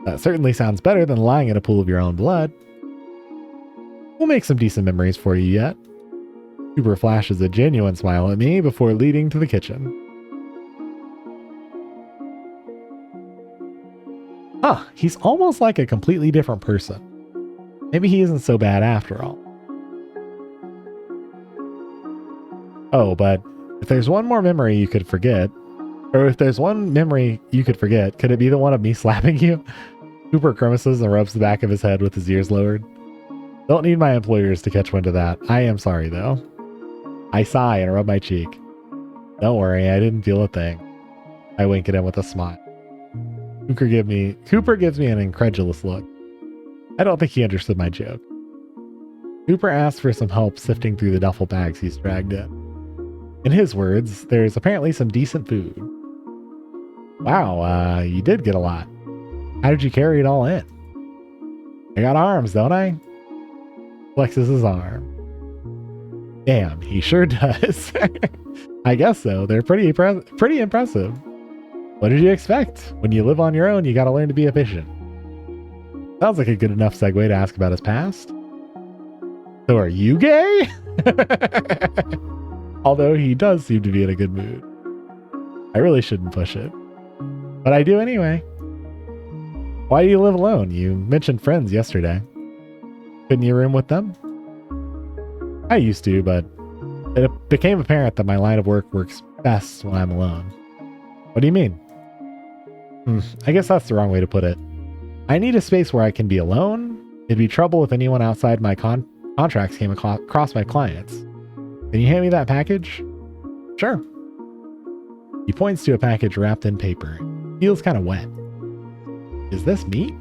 That certainly sounds better than lying in a pool of your own blood. We'll make some decent memories for you yet. Cooper flashes a genuine smile at me before leading to the kitchen. Huh, he's almost like a completely different person. Maybe he isn't so bad after all. Oh, but if there's one more memory you could forget, or if there's one memory you could forget, could it be the one of me slapping you? Cooper grimaces and rubs the back of his head with his ears lowered. Don't need my employers to catch wind of that. I am sorry, though. I sigh and rub my cheek. Don't worry, I didn't feel a thing. I wink at him with a smile. Cooper gives me an incredulous look. I don't think he understood my joke. Cooper asks for some help sifting through the duffel bags he's dragged in. In his words, there's apparently some decent food. Wow, you did get a lot. How did you carry it all in? I got arms, don't I? Flexes his arm. Damn, he sure does. I guess so. They're pretty impressive. What did you expect? When you live on your own, you gotta learn to be efficient. Sounds like a good enough segue to ask about his past. So are you gay? Although he does seem to be in a good mood. I really shouldn't push it. But I do anyway. Why do you live alone? You mentioned friends yesterday. Couldn't you room with them? I used to, but it became apparent that my line of work works best when I'm alone. What do you mean? I guess that's the wrong way to put it. I need a space where I can be alone. It'd be trouble if anyone outside my contracts came across my clients. Can you hand me that package? Sure. He points to a package wrapped in paper. Feels kind of wet. Is this meat?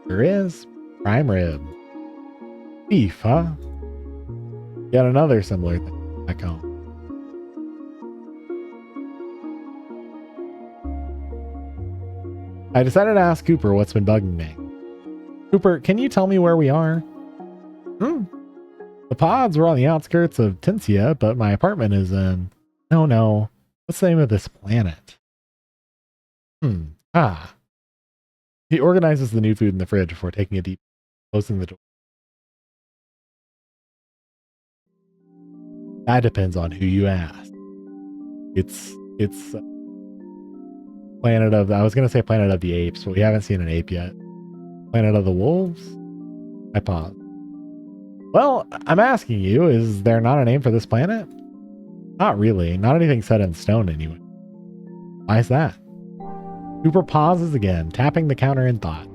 There is. Prime rib. Beef, huh? Yet another similar thing back home. I decided to ask Cooper what's been bugging me. Cooper, can you tell me where we are? The pods were on the outskirts of Tinsia, but my apartment is in... No. What's the name of this planet? He organizes the new food in the fridge before taking a deep... closing the door. That depends on who you ask. It's Planet of... I was going to say Planet of the Apes, but we haven't seen an ape yet. Planet of the Wolves? I paused. Well, I'm asking you, is there not a name for this planet? Not really. Not anything set in stone anyway. Why is that? Cooper pauses again, tapping the counter in thought.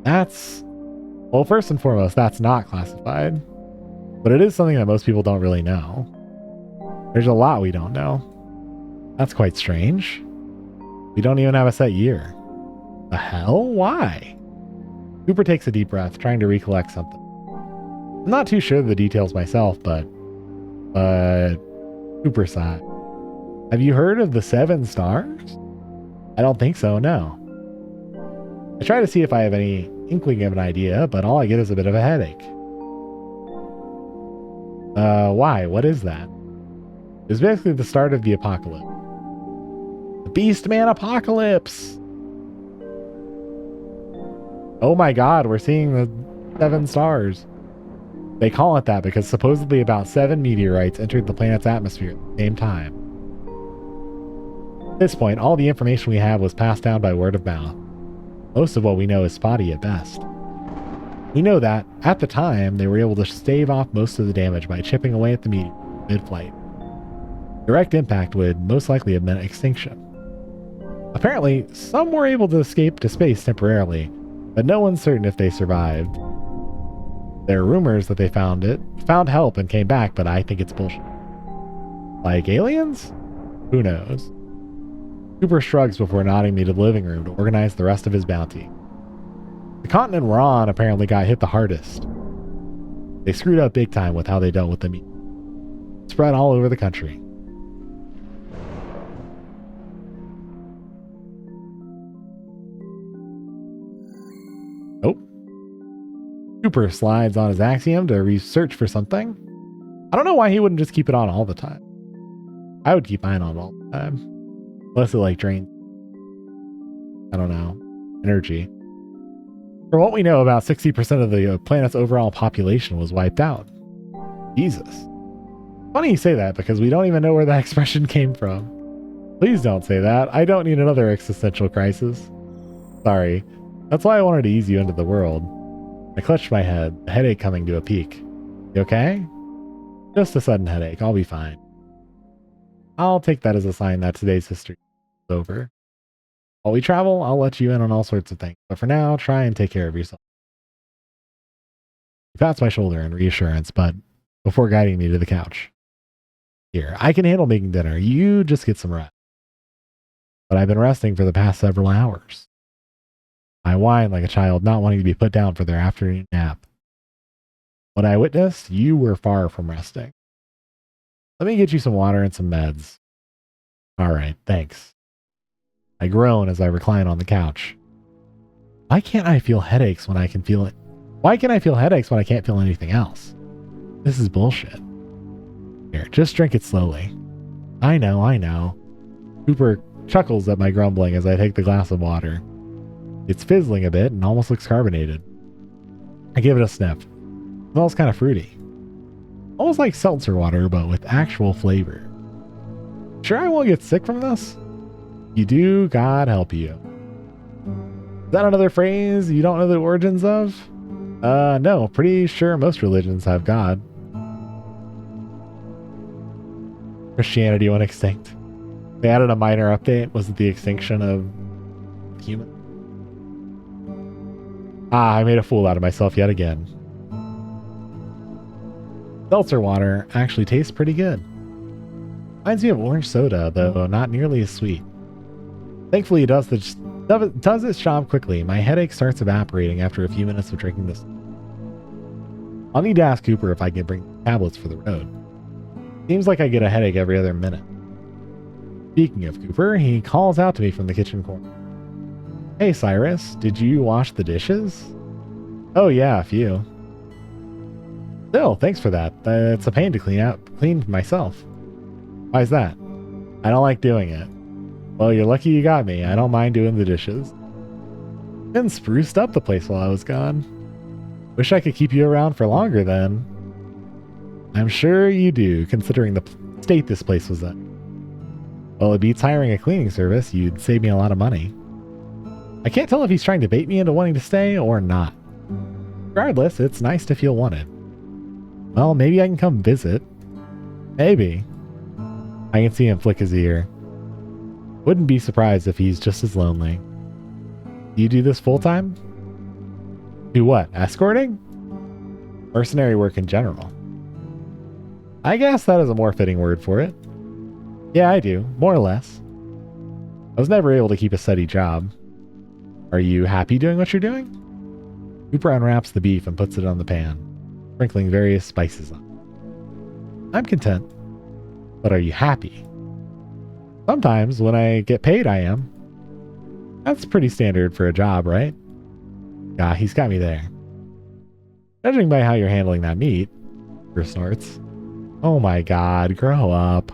That's... Well, first and foremost, that's not classified. But it is something that most people don't really know. There's a lot we don't know. That's quite strange. We don't even have a set year. The hell? Why? Cooper takes a deep breath, trying to recollect something. I'm not too sure of the details myself, but Cooper sighed. Have you heard of the 7 stars? I don't think so, no. I try to see if I have any inkling of an idea, but all I get is a bit of a headache. Why? What is that? It's basically the start of the apocalypse. The Beastman apocalypse! Oh my god, we're seeing the 7 stars. They call it that because supposedly about 7 meteorites entered the planet's atmosphere at the same time. At this point, all the information we have was passed down by word of mouth. Most of what we know is spotty at best. We know that, at the time, they were able to stave off most of the damage by chipping away at the meteor mid-flight. Direct impact would most likely have meant extinction. Apparently, some were able to escape to space temporarily, but no one's certain if they survived. There are rumors that they found help and came back, but I think it's bullshit. Like aliens? Who knows? Cooper shrugs before nodding me to the living room to organize the rest of his bounty. The continent we're on apparently got hit the hardest. They screwed up big time with how they dealt with the meat. Spread all over the country. Nope. Cooper slides on his axiom to research for something. I don't know why he wouldn't just keep it on all the time. I would keep mine on all the time. Unless it like drains, I don't know, energy. For what we know, about 60% of the planet's overall population was wiped out. Jesus. Funny you say that because we don't even know where that expression came from. Please don't say that. I don't need another existential crisis. Sorry. That's why I wanted to ease you into the world. I clutched my head, a headache coming to a peak. You okay? Just a sudden headache. I'll be fine. I'll take that as a sign that today's history is over. While we travel, I'll let you in on all sorts of things, but for now, try and take care of yourself. He pats my shoulder in reassurance, but before guiding me to the couch. Here, I can handle making dinner. You just get some rest. But I've been resting for the past several hours. I whine like a child not wanting to be put down for their afternoon nap. What I witnessed, you were far from resting. Let me get you some water and some meds. All right, thanks. I groan as I recline on the couch. Why can't I feel headaches when I can feel it? Why can't I feel headaches when I can't feel anything else? This is bullshit. Here, just drink it slowly. I know. Cooper chuckles at my grumbling as I take the glass of water. It's fizzling a bit and almost looks carbonated. I give it a sniff. It smells kind of fruity. Almost like seltzer water, but with actual flavor. Sure I won't get sick from this? You do, God help you. Is that another phrase you don't know the origins of? No, pretty sure most religions have God. Christianity went extinct. They added a minor update. Was it the extinction of human? I made a fool out of myself yet again. Seltzer water actually tastes pretty good. Reminds me of orange soda, though not nearly as sweet. Thankfully, it does its job quickly. My headache starts evaporating after a few minutes of drinking this. I'll need to ask Cooper if I can bring tablets for the road. Seems like I get a headache every other minute. Speaking of Cooper, he calls out to me from the kitchen corner. Hey Cyrus, did you wash the dishes? Oh yeah, a few. Still, thanks for that. It's a pain to clean myself. Why's that? I don't like doing it. Well, you're lucky you got me. I don't mind doing the dishes. Been spruced up the place while I was gone. Wish I could keep you around for longer then. I'm sure you do, considering the state this place was in. Well, it beats hiring a cleaning service. You'd save me a lot of money. I can't tell if he's trying to bait me into wanting to stay or not. Regardless, it's nice to feel wanted. Well, maybe I can come visit. Maybe. I can see him flick his ear. Wouldn't be surprised if he's just as lonely. Do you do this full time? Do what? Escorting? Mercenary work in general. I guess that is a more fitting word for it. Yeah, I do. More or less. I was never able to keep a steady job. Are you happy doing what you're doing? Cooper unwraps the beef and puts it on the pan, sprinkling various spices on it. I'm content. But are you happy? Sometimes when I get paid, I am. That's pretty standard for a job, right? Ah, he's got me there. Judging by how you're handling that meat, Cooper snorts. Oh my god, grow up.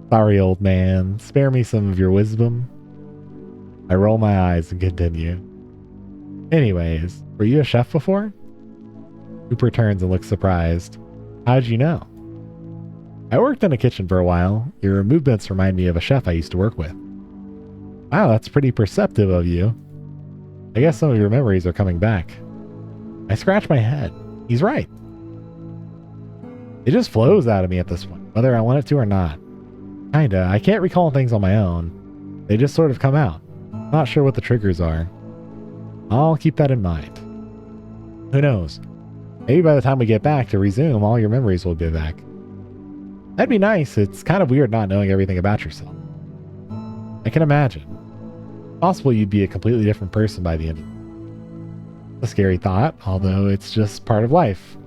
Sorry, old man. Spare me some of your wisdom. I roll my eyes and continue. Anyways, were you a chef before? Cooper turns and looks surprised. How'd you know? I worked in a kitchen for a while. Your movements remind me of a chef I used to work with. Wow, that's pretty perceptive of you. I guess some of your memories are coming back. I scratch my head. He's right. It just flows out of me at this point, whether I want it to or not. Kinda. I can't recall things on my own. They just sort of come out. Not sure what the triggers are. I'll keep that in mind. Who knows? Maybe by the time we get back to resume, all your memories will be back. That'd be nice. It's kind of weird not knowing everything about yourself. I can imagine. Possible you'd be a completely different person by the end of it. A scary thought, although it's just part of life.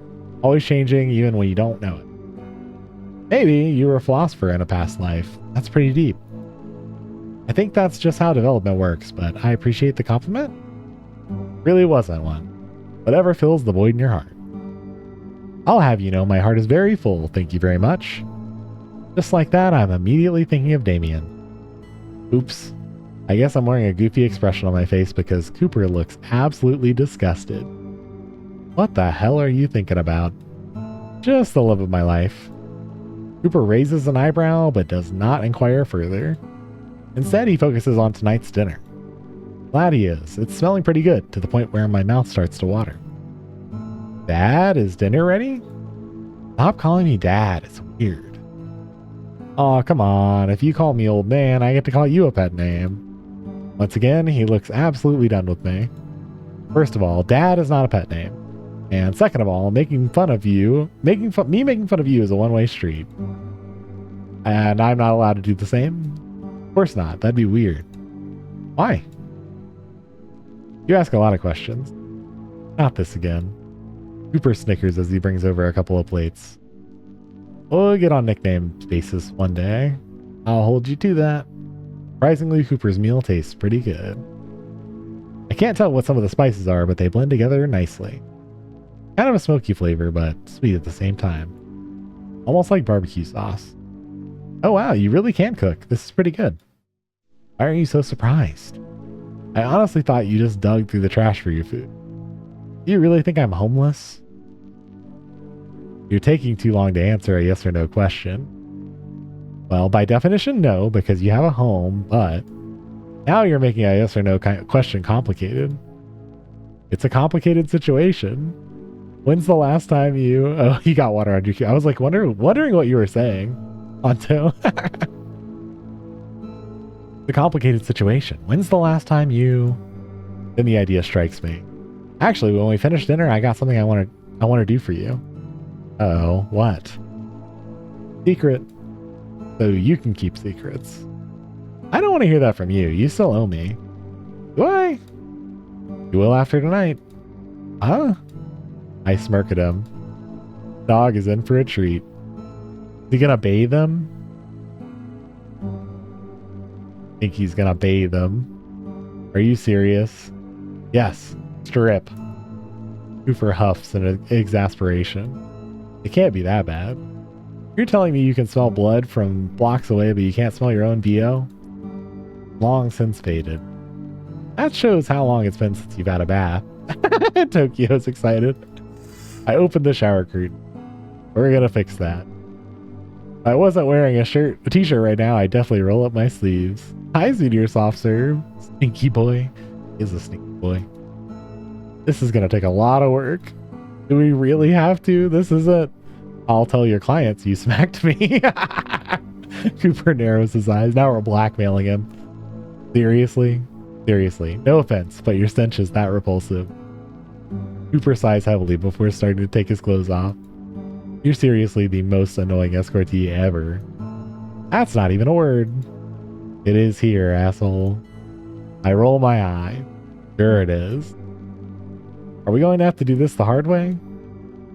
Always changing even when you don't know it. Maybe you were a philosopher in a past life. That's pretty deep. I think that's just how development works, but I appreciate the compliment. Really wasn't one. Whatever fills the void in your heart. I'll have you know my heart is very full, thank you very much. Just like that, I'm immediately thinking of Damien. Oops. I guess I'm wearing a goofy expression on my face because Cooper looks absolutely disgusted. What the hell are you thinking about? Just the love of my life. Cooper raises an eyebrow but does not inquire further. Instead, he focuses on tonight's dinner. Glad he is. It's smelling pretty good, to the point where my mouth starts to water. Dad, is dinner ready? Stop calling me Dad. It's weird. Aw, come on. If you call me old man, I get to call you a pet name. Once again, he looks absolutely done with me. First of all, Dad is not a pet name. And second of all, making fun of you is a one-way street. And I'm not allowed to do the same? Of course not. That'd be weird. Why? You ask a lot of questions. Not this again. Cooper snickers as he brings over a couple of plates. We'll get on nickname basis one day. I'll hold you to that. Surprisingly, Cooper's meal tastes pretty good. I can't tell what some of the spices are, but they blend together nicely. Kind of a smoky flavor, but sweet at the same time. Almost like barbecue sauce. Oh wow, you really can cook. This is pretty good. Why are you so surprised? I honestly thought you just dug through the trash for your food. Do you really think I'm homeless? You're taking too long to answer a yes or no question. Well, by definition, no, because you have a home, but now you're making a yes or no question complicated. It's a complicated situation. When's the last time you... Oh, you got water on your... I was like wondering what you were saying. Onto. The complicated situation. When's the last time you... Then the idea strikes me. Actually, when we finish dinner, I got something I want to do for you. Oh, what? Secret. So you can keep secrets. I don't want to hear that from you. You still owe me. Do I? You will after tonight. Huh? I smirk at him. Dog is in for a treat. Is he gonna bathe him? Think he's gonna bathe him. Are you serious? Yes. Strip. Cooper huffs in exasperation. It can't be that bad. You're telling me you can smell blood from blocks away, but you can't smell your own BO? Long since faded. That shows how long it's been since you've had a bath. Tokyo's excited. I opened the shower curtain. We're gonna fix that. If I wasn't wearing a t-shirt right now, I'd definitely roll up my sleeves. Hi, Senior Soft Serve. Stinky boy. He is a stinky boy. This is gonna take a lot of work. Do we really have to? This isn't... I'll tell your clients you smacked me. Cooper narrows his eyes. Now we're blackmailing him. Seriously? Seriously. No offense, but your stench is that repulsive. Cooper sighs heavily before starting to take his clothes off. You're seriously the most annoying escortee ever. That's not even a word. It is here, asshole. I roll my eye. Sure it is. Are we going to have to do this the hard way?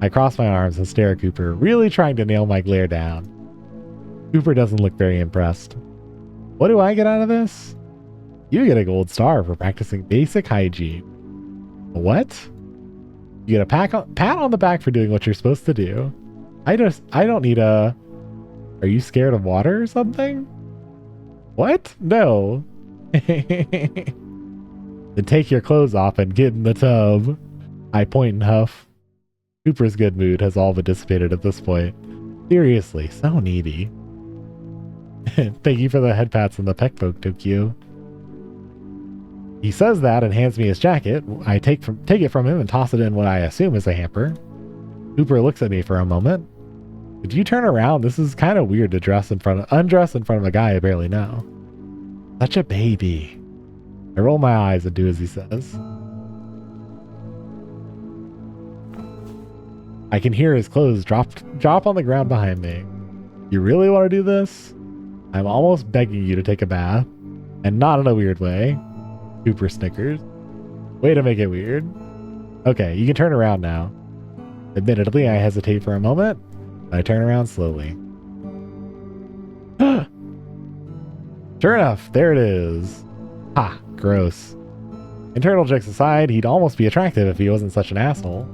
I cross my arms and stare at Cooper, really trying to nail my glare down. Cooper doesn't look very impressed. What do I get out of this? You get a gold star for practicing basic hygiene. What? You get a pat on the back for doing what you're supposed to do. I don't need a... Are you scared of water or something? What? No. Then take your clothes off and get in the tub. I point and huff. Cooper's good mood has all but dissipated at this point. Seriously, so needy. Thank you for the head pats and the peck poke, Tokyo. He says that and hands me his jacket. I take it from him and toss it in what I assume is a hamper. Cooper looks at me for a moment. Could you turn around? This is kind of weird to undress in front of a guy I barely know. Such a baby. I roll my eyes and do as he says. I can hear his clothes drop on the ground behind me. You really want to do this? I'm almost begging you to take a bath. And not in a weird way. Cooper snickers. Way to make it weird. Okay, you can turn around now. Admittedly, I hesitate for a moment. I turn around slowly. Sure enough, there it is. Ha, gross. Internal jokes aside, he'd almost be attractive if he wasn't such an asshole.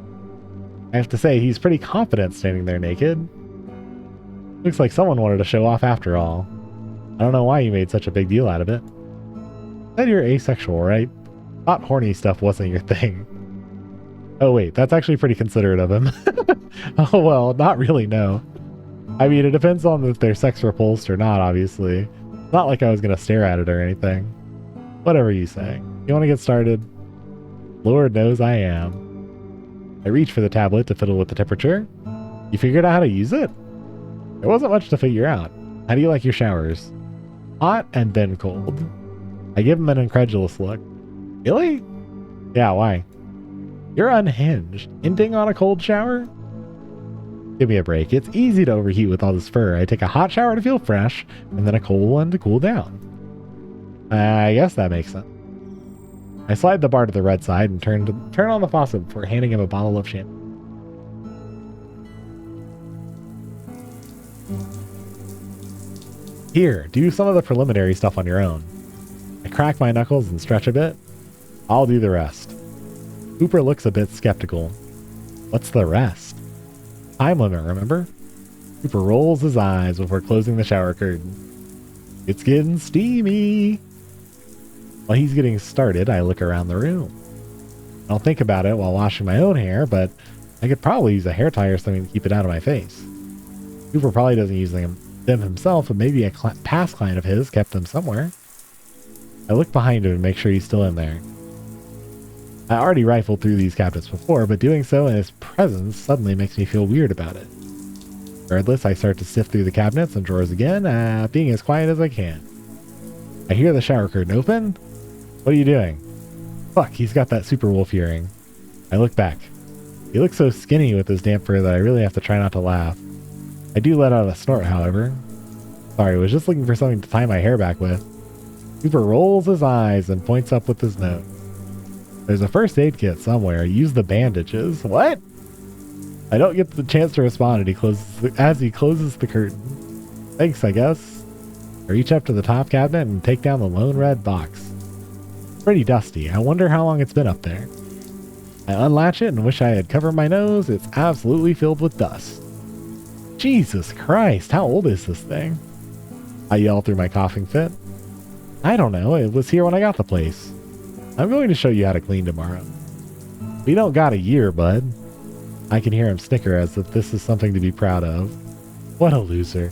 I have to say, he's pretty confident standing there naked. Looks like someone wanted to show off after all. I don't know why you made such a big deal out of it. Said you're asexual, right? Thought horny stuff wasn't your thing. Oh wait, that's actually pretty considerate of him. Oh well, not really, no. I mean, it depends on if they're sex repulsed or not, obviously. It's not like I was gonna stare at it or anything. Whatever you say. You wanna get started? Lord knows I am. I reach for the tablet to fiddle with the temperature. You figured out how to use it? There wasn't much to figure out. How do you like your showers? Hot and then cold. I give him an incredulous look. Really? Yeah, why? You're unhinged. Hinting on a cold shower? Give me a break. It's easy to overheat with all this fur. I take a hot shower to feel fresh, and then a cold one to cool down. I guess that makes sense. I slide the bar to the red side and turn on the faucet before handing him a bottle of shampoo. Here, do some of the preliminary stuff on your own. I crack my knuckles and stretch a bit. I'll do the rest. Cooper looks a bit skeptical. What's the rest? Time limit, remember? Cooper rolls his eyes before closing the shower curtain. It's getting steamy. While he's getting started, I look around the room. I don't think about it while washing my own hair, but I could probably use a hair tie or something to keep it out of my face. Cooper probably doesn't use them himself, but maybe a past client of his kept them somewhere. I look behind him and make sure he's still in there. I already rifled through these cabinets before, but doing so in his presence suddenly makes me feel weird about it. Regardless, I start to sift through the cabinets and drawers again, being as quiet as I can. I hear the shower curtain open. What are you doing? Fuck, he's got that super wolf earring. I look back. He looks so skinny with his damp fur that I really have to try not to laugh. I do let out a snort, however. Sorry, I was just looking for something to tie my hair back with. Cooper rolls his eyes and points up with his nose. There's a first aid kit somewhere. Use the bandages. What? I don't get the chance to respond as he closes the curtain. Thanks, I guess. I reach up to the top cabinet and take down the lone red box. It's pretty dusty. I wonder how long it's been up there. I unlatch it and wish I had covered my nose. It's absolutely filled with dust. Jesus Christ, how old is this thing? I yell through my coughing fit. I don't know. It was here when I got the place. I'm going to show you how to clean tomorrow. We don't got a year, bud. I can hear him snicker as if this is something to be proud of. What a loser.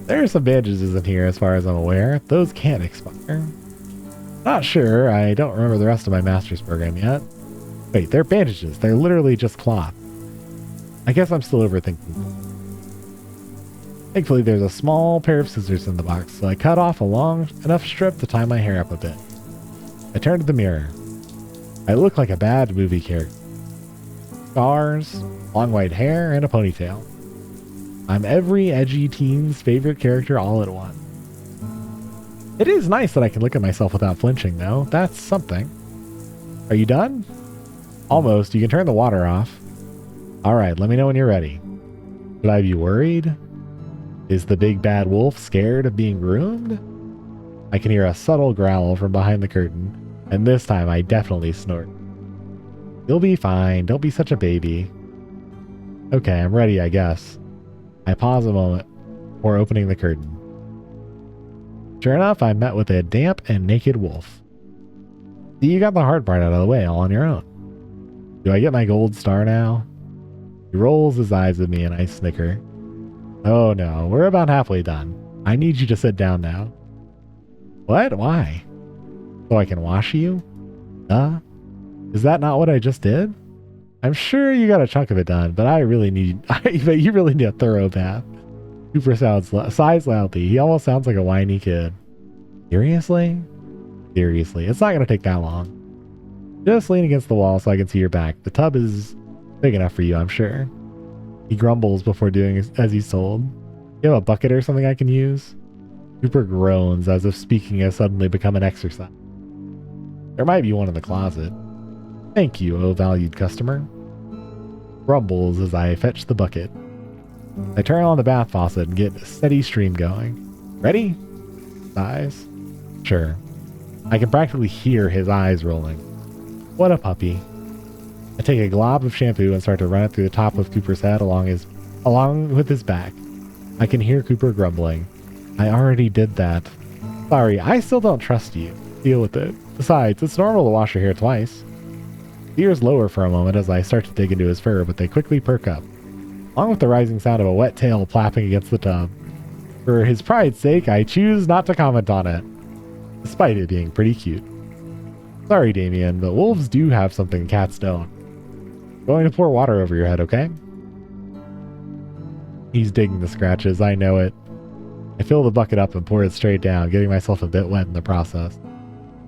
There are some bandages in here as far as I'm aware. Those can't expire. Not sure. I don't remember the rest of my master's program yet. Wait, they're bandages. They're literally just cloth. I guess I'm still overthinking. Thankfully, there's a small pair of scissors in the box, so I cut off a long enough strip to tie my hair up a bit. I turn to the mirror. I look like a bad movie character. Scars, long white hair, and a ponytail. I'm every edgy teen's favorite character all at once. It is nice that I can look at myself without flinching, though. That's something. Are you done? Almost. You can turn the water off. Alright, let me know when you're ready. Should I be worried? Is the big bad wolf scared of being groomed? I can hear a subtle growl from behind the curtain, and this time I definitely snort. You'll be fine. Don't be such a baby. Okay, I'm ready, I guess. I pause a moment before opening the curtain. Sure enough, I'm met with a damp and naked wolf. See, you got the hard part out of the way all on your own. Do I get my gold star now? He rolls his eyes at me and I snicker. Oh no, we're about halfway done. I need you to sit down now. What? Why? So I can wash you? Is that not what I just did? I'm sure you got a chunk of it done, but you really need a thorough bath. Cooper sighs loudly. He almost sounds like a whiny kid. Seriously? Seriously, it's not going to take that long. Just lean against the wall so I can see your back. The tub is Big enough for you, I'm sure. He grumbles before doing as he's told. You have a bucket or something I can use? Cooper groans as if speaking has suddenly become an exercise. There might be one in the closet. Thank you, oh valued customer. Grumbles as I fetch the bucket. I turn on the bath faucet and get a steady stream going. Ready? Sighs. Sure. I can practically hear his eyes rolling. What a puppy. I take a glob of shampoo and start to run it through the top of Cooper's head along with his back. I can hear Cooper grumbling. I already did that. Sorry, I still don't trust you. Deal with it. Besides, it's normal to wash your hair twice. The ears lower for a moment as I start to dig into his fur, but they quickly perk up, along with the rising sound of a wet tail flapping against the tub. For his pride's sake, I choose not to comment on it, despite it being pretty cute. Sorry, Damien, but wolves do have something cats don't. I'm going to pour water over your head, okay? He's digging the scratches, I know it. I fill the bucket up and pour it straight down, getting myself a bit wet in the process.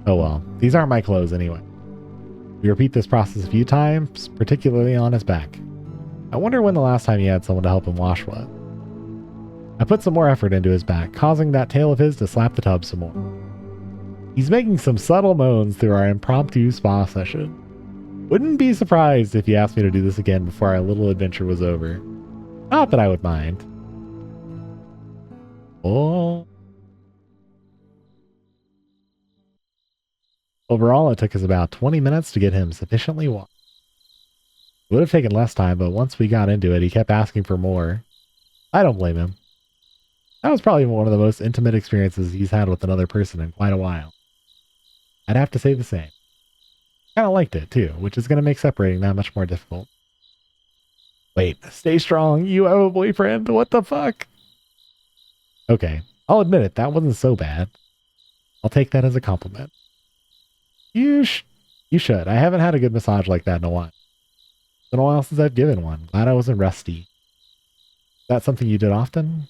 Oh well, these aren't my clothes anyway. We repeat this process a few times, particularly on his back. I wonder when the last time he had someone to help him wash what. I put some more effort into his back, causing that tail of his to slap the tub some more. He's making some subtle moans through our impromptu spa session. Wouldn't be surprised if he asked me to do this again before our little adventure was over. Not that I would mind. Oh. Overall, it took us about 20 minutes to get him sufficiently washed. It would have taken less time, but once we got into it, he kept asking for more. I don't blame him. That was probably one of the most intimate experiences he's had with another person in quite a while. I'd have to say the same. Kind of liked it, too, which is going to make separating that much more difficult. Wait, stay strong. You have a boyfriend. What the fuck? Okay, I'll admit it. That wasn't so bad. I'll take that as a compliment. You should. I haven't had a good massage like that in a while. It's been a while since I've given one. Glad I wasn't rusty. Is that something you did often?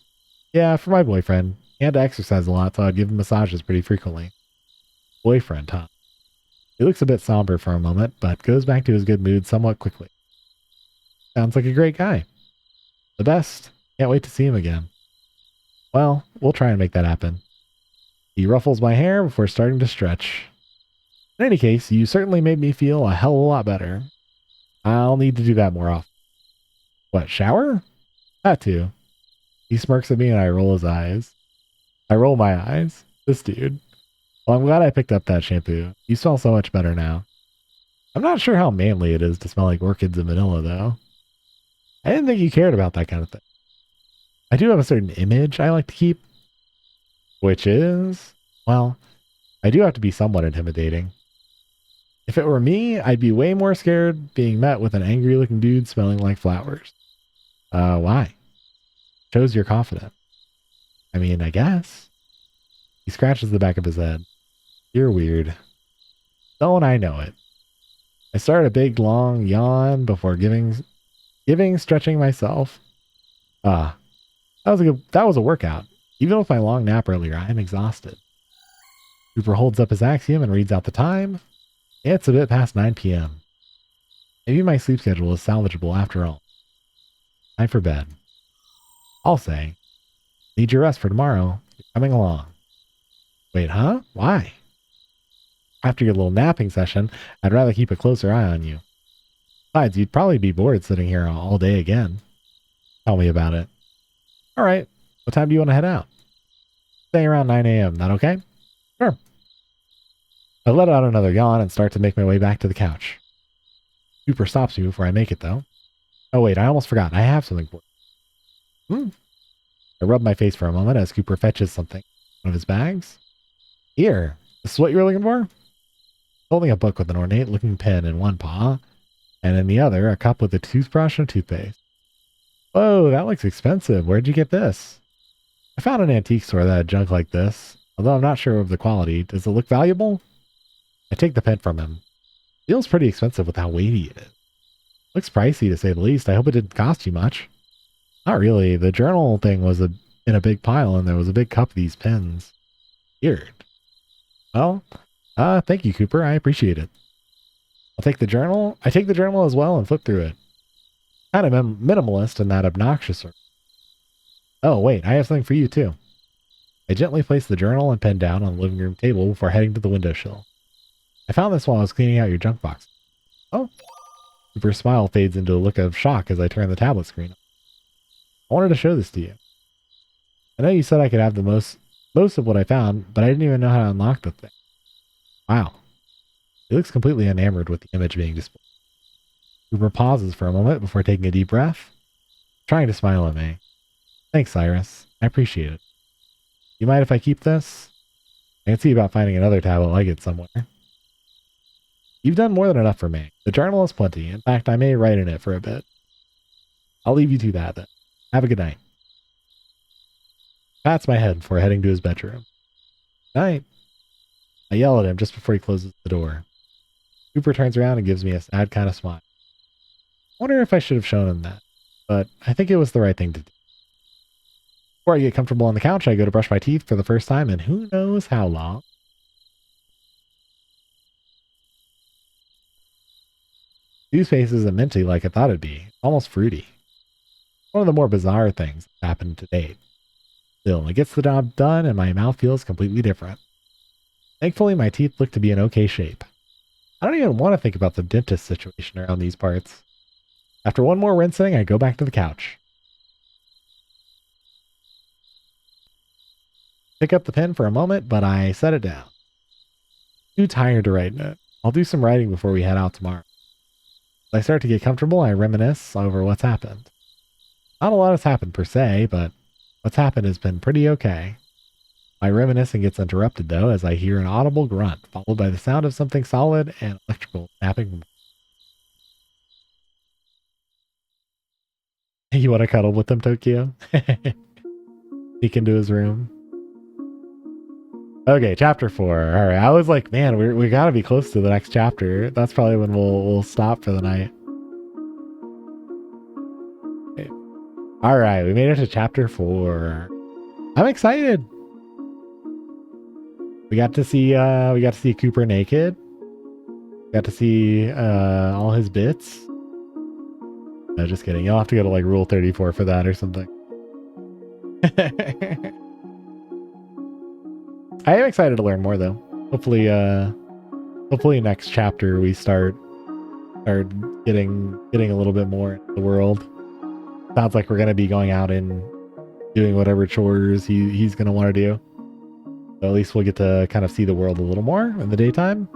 Yeah, for my boyfriend. He had to exercise a lot, so I'd give him massages pretty frequently. Boyfriend, huh? He looks a bit somber for a moment, but goes back to his good mood somewhat quickly. Sounds like a great guy. The best. Can't wait to see him again. Well, we'll try and make that happen. He ruffles my hair before starting to stretch. In any case, you certainly made me feel a hell of a lot better. I'll need to do that more often. What, shower? That too. He smirks at me and I roll my eyes. This dude. Well, I'm glad I picked up that shampoo. You smell so much better now. I'm not sure how manly it is to smell like orchids and vanilla, though. I didn't think you cared about that kind of thing. I do have a certain image I like to keep. Which is, well, I do have to be somewhat intimidating. If it were me, I'd be way more scared being met with an angry-looking dude smelling like flowers. Why? Shows you're confident. I mean, I guess. He scratches the back of his head. You're weird. Don't I know it? I start a big, long yawn before stretching myself. That was a workout. Even with my long nap earlier, I am exhausted. Cooper holds up his axiom and reads out the time. It's a bit past 9 p.m. Maybe my sleep schedule is salvageable after all. Time for bed. I'll say, need your rest for tomorrow. You're coming along. Wait, huh? Why? After your little napping session, I'd rather keep a closer eye on you. Besides, you'd probably be bored sitting here all day again. Tell me about it. All right. What time do you want to head out? Say around 9 a.m. That okay? Sure. I let out another yawn and start to make my way back to the couch. Cooper stops me before I make it, though. Oh, wait, I almost forgot. I have something for you. I rub my face for a moment as Cooper fetches something. One of his bags? Here. This is what you were looking for? Holding a book with an ornate-looking pen in one paw, and in the other, a cup with a toothbrush and toothpaste. Whoa, that looks expensive. Where'd you get this? I found an antique store that had junk like this, although I'm not sure of the quality. Does it look valuable? I take the pen from him. Feels pretty expensive with how weighty it is. Looks pricey to say the least. I hope it didn't cost you much. Not really. The journal thing was in a big pile and there was a big cup of these pens. Weird. Well, thank you, Cooper. I appreciate it. I take the journal as well and flip through it. Kind of minimalist in that obnoxious room. Oh, wait, I have something for you, too. I gently placed the journal and pen down on the living room table before heading to the windowsill. I found this while I was cleaning out your junk box. Oh. Cooper's smile fades into a look of shock as I turn the tablet screen on. I wanted to show this to you. I know you said I could have the most of what I found, but I didn't even know how to unlock the thing. Wow. He looks completely enamored with the image being displayed. Cooper pauses for a moment before taking a deep breath, trying to smile at me. Thanks, Cyrus. I appreciate it. You mind if I keep this? I can see about finding another tablet like it somewhere. You've done more than enough for me. The journal is plenty. In fact, I may write in it for a bit. I'll leave you to that then. Have a good night. Pats my head before heading to his bedroom. Night. I yell at him just before he closes the door. Cooper turns around and gives me a sad kind of smile. I wonder if I should have shown him that, but I think it was the right thing to do. Before I get comfortable on the couch, I go to brush my teeth for the first time in who knows how long. Toothpaste isn't minty like I thought it'd be. Almost fruity. One of the more bizarre things that's happened to date. Still, it gets the job done and my mouth feels completely different. Thankfully, my teeth look to be in okay shape. I don't even want to think about the dentist situation around these parts. After one more rinsing, I go back to the couch. Pick up the pen for a moment, but I set it down. Too tired to write in it. I'll do some writing before we head out tomorrow. As I start to get comfortable, I reminisce over what's happened. Not a lot has happened per se, but what's happened has been pretty okay. My reminiscing gets interrupted, though, as I hear an audible grunt, followed by the sound of something solid and electrical snapping. You want to cuddle with him, Tokyo? Sneak into his room. Okay, chapter 4. All right, I was like, man, we got to be close to the next chapter. That's probably when we'll stop for the night. Okay. All right, we made it to chapter 4. I'm excited. We got to see Cooper naked. We got to see all his bits. No, just kidding. You'll have to go to like Rule 34 for that or something. I am excited to learn more though. Hopefully next chapter we start getting a little bit more into the world. Sounds like we're gonna be going out and doing whatever chores he's gonna want to do. So at least we'll get to kind of see the world a little more in the daytime.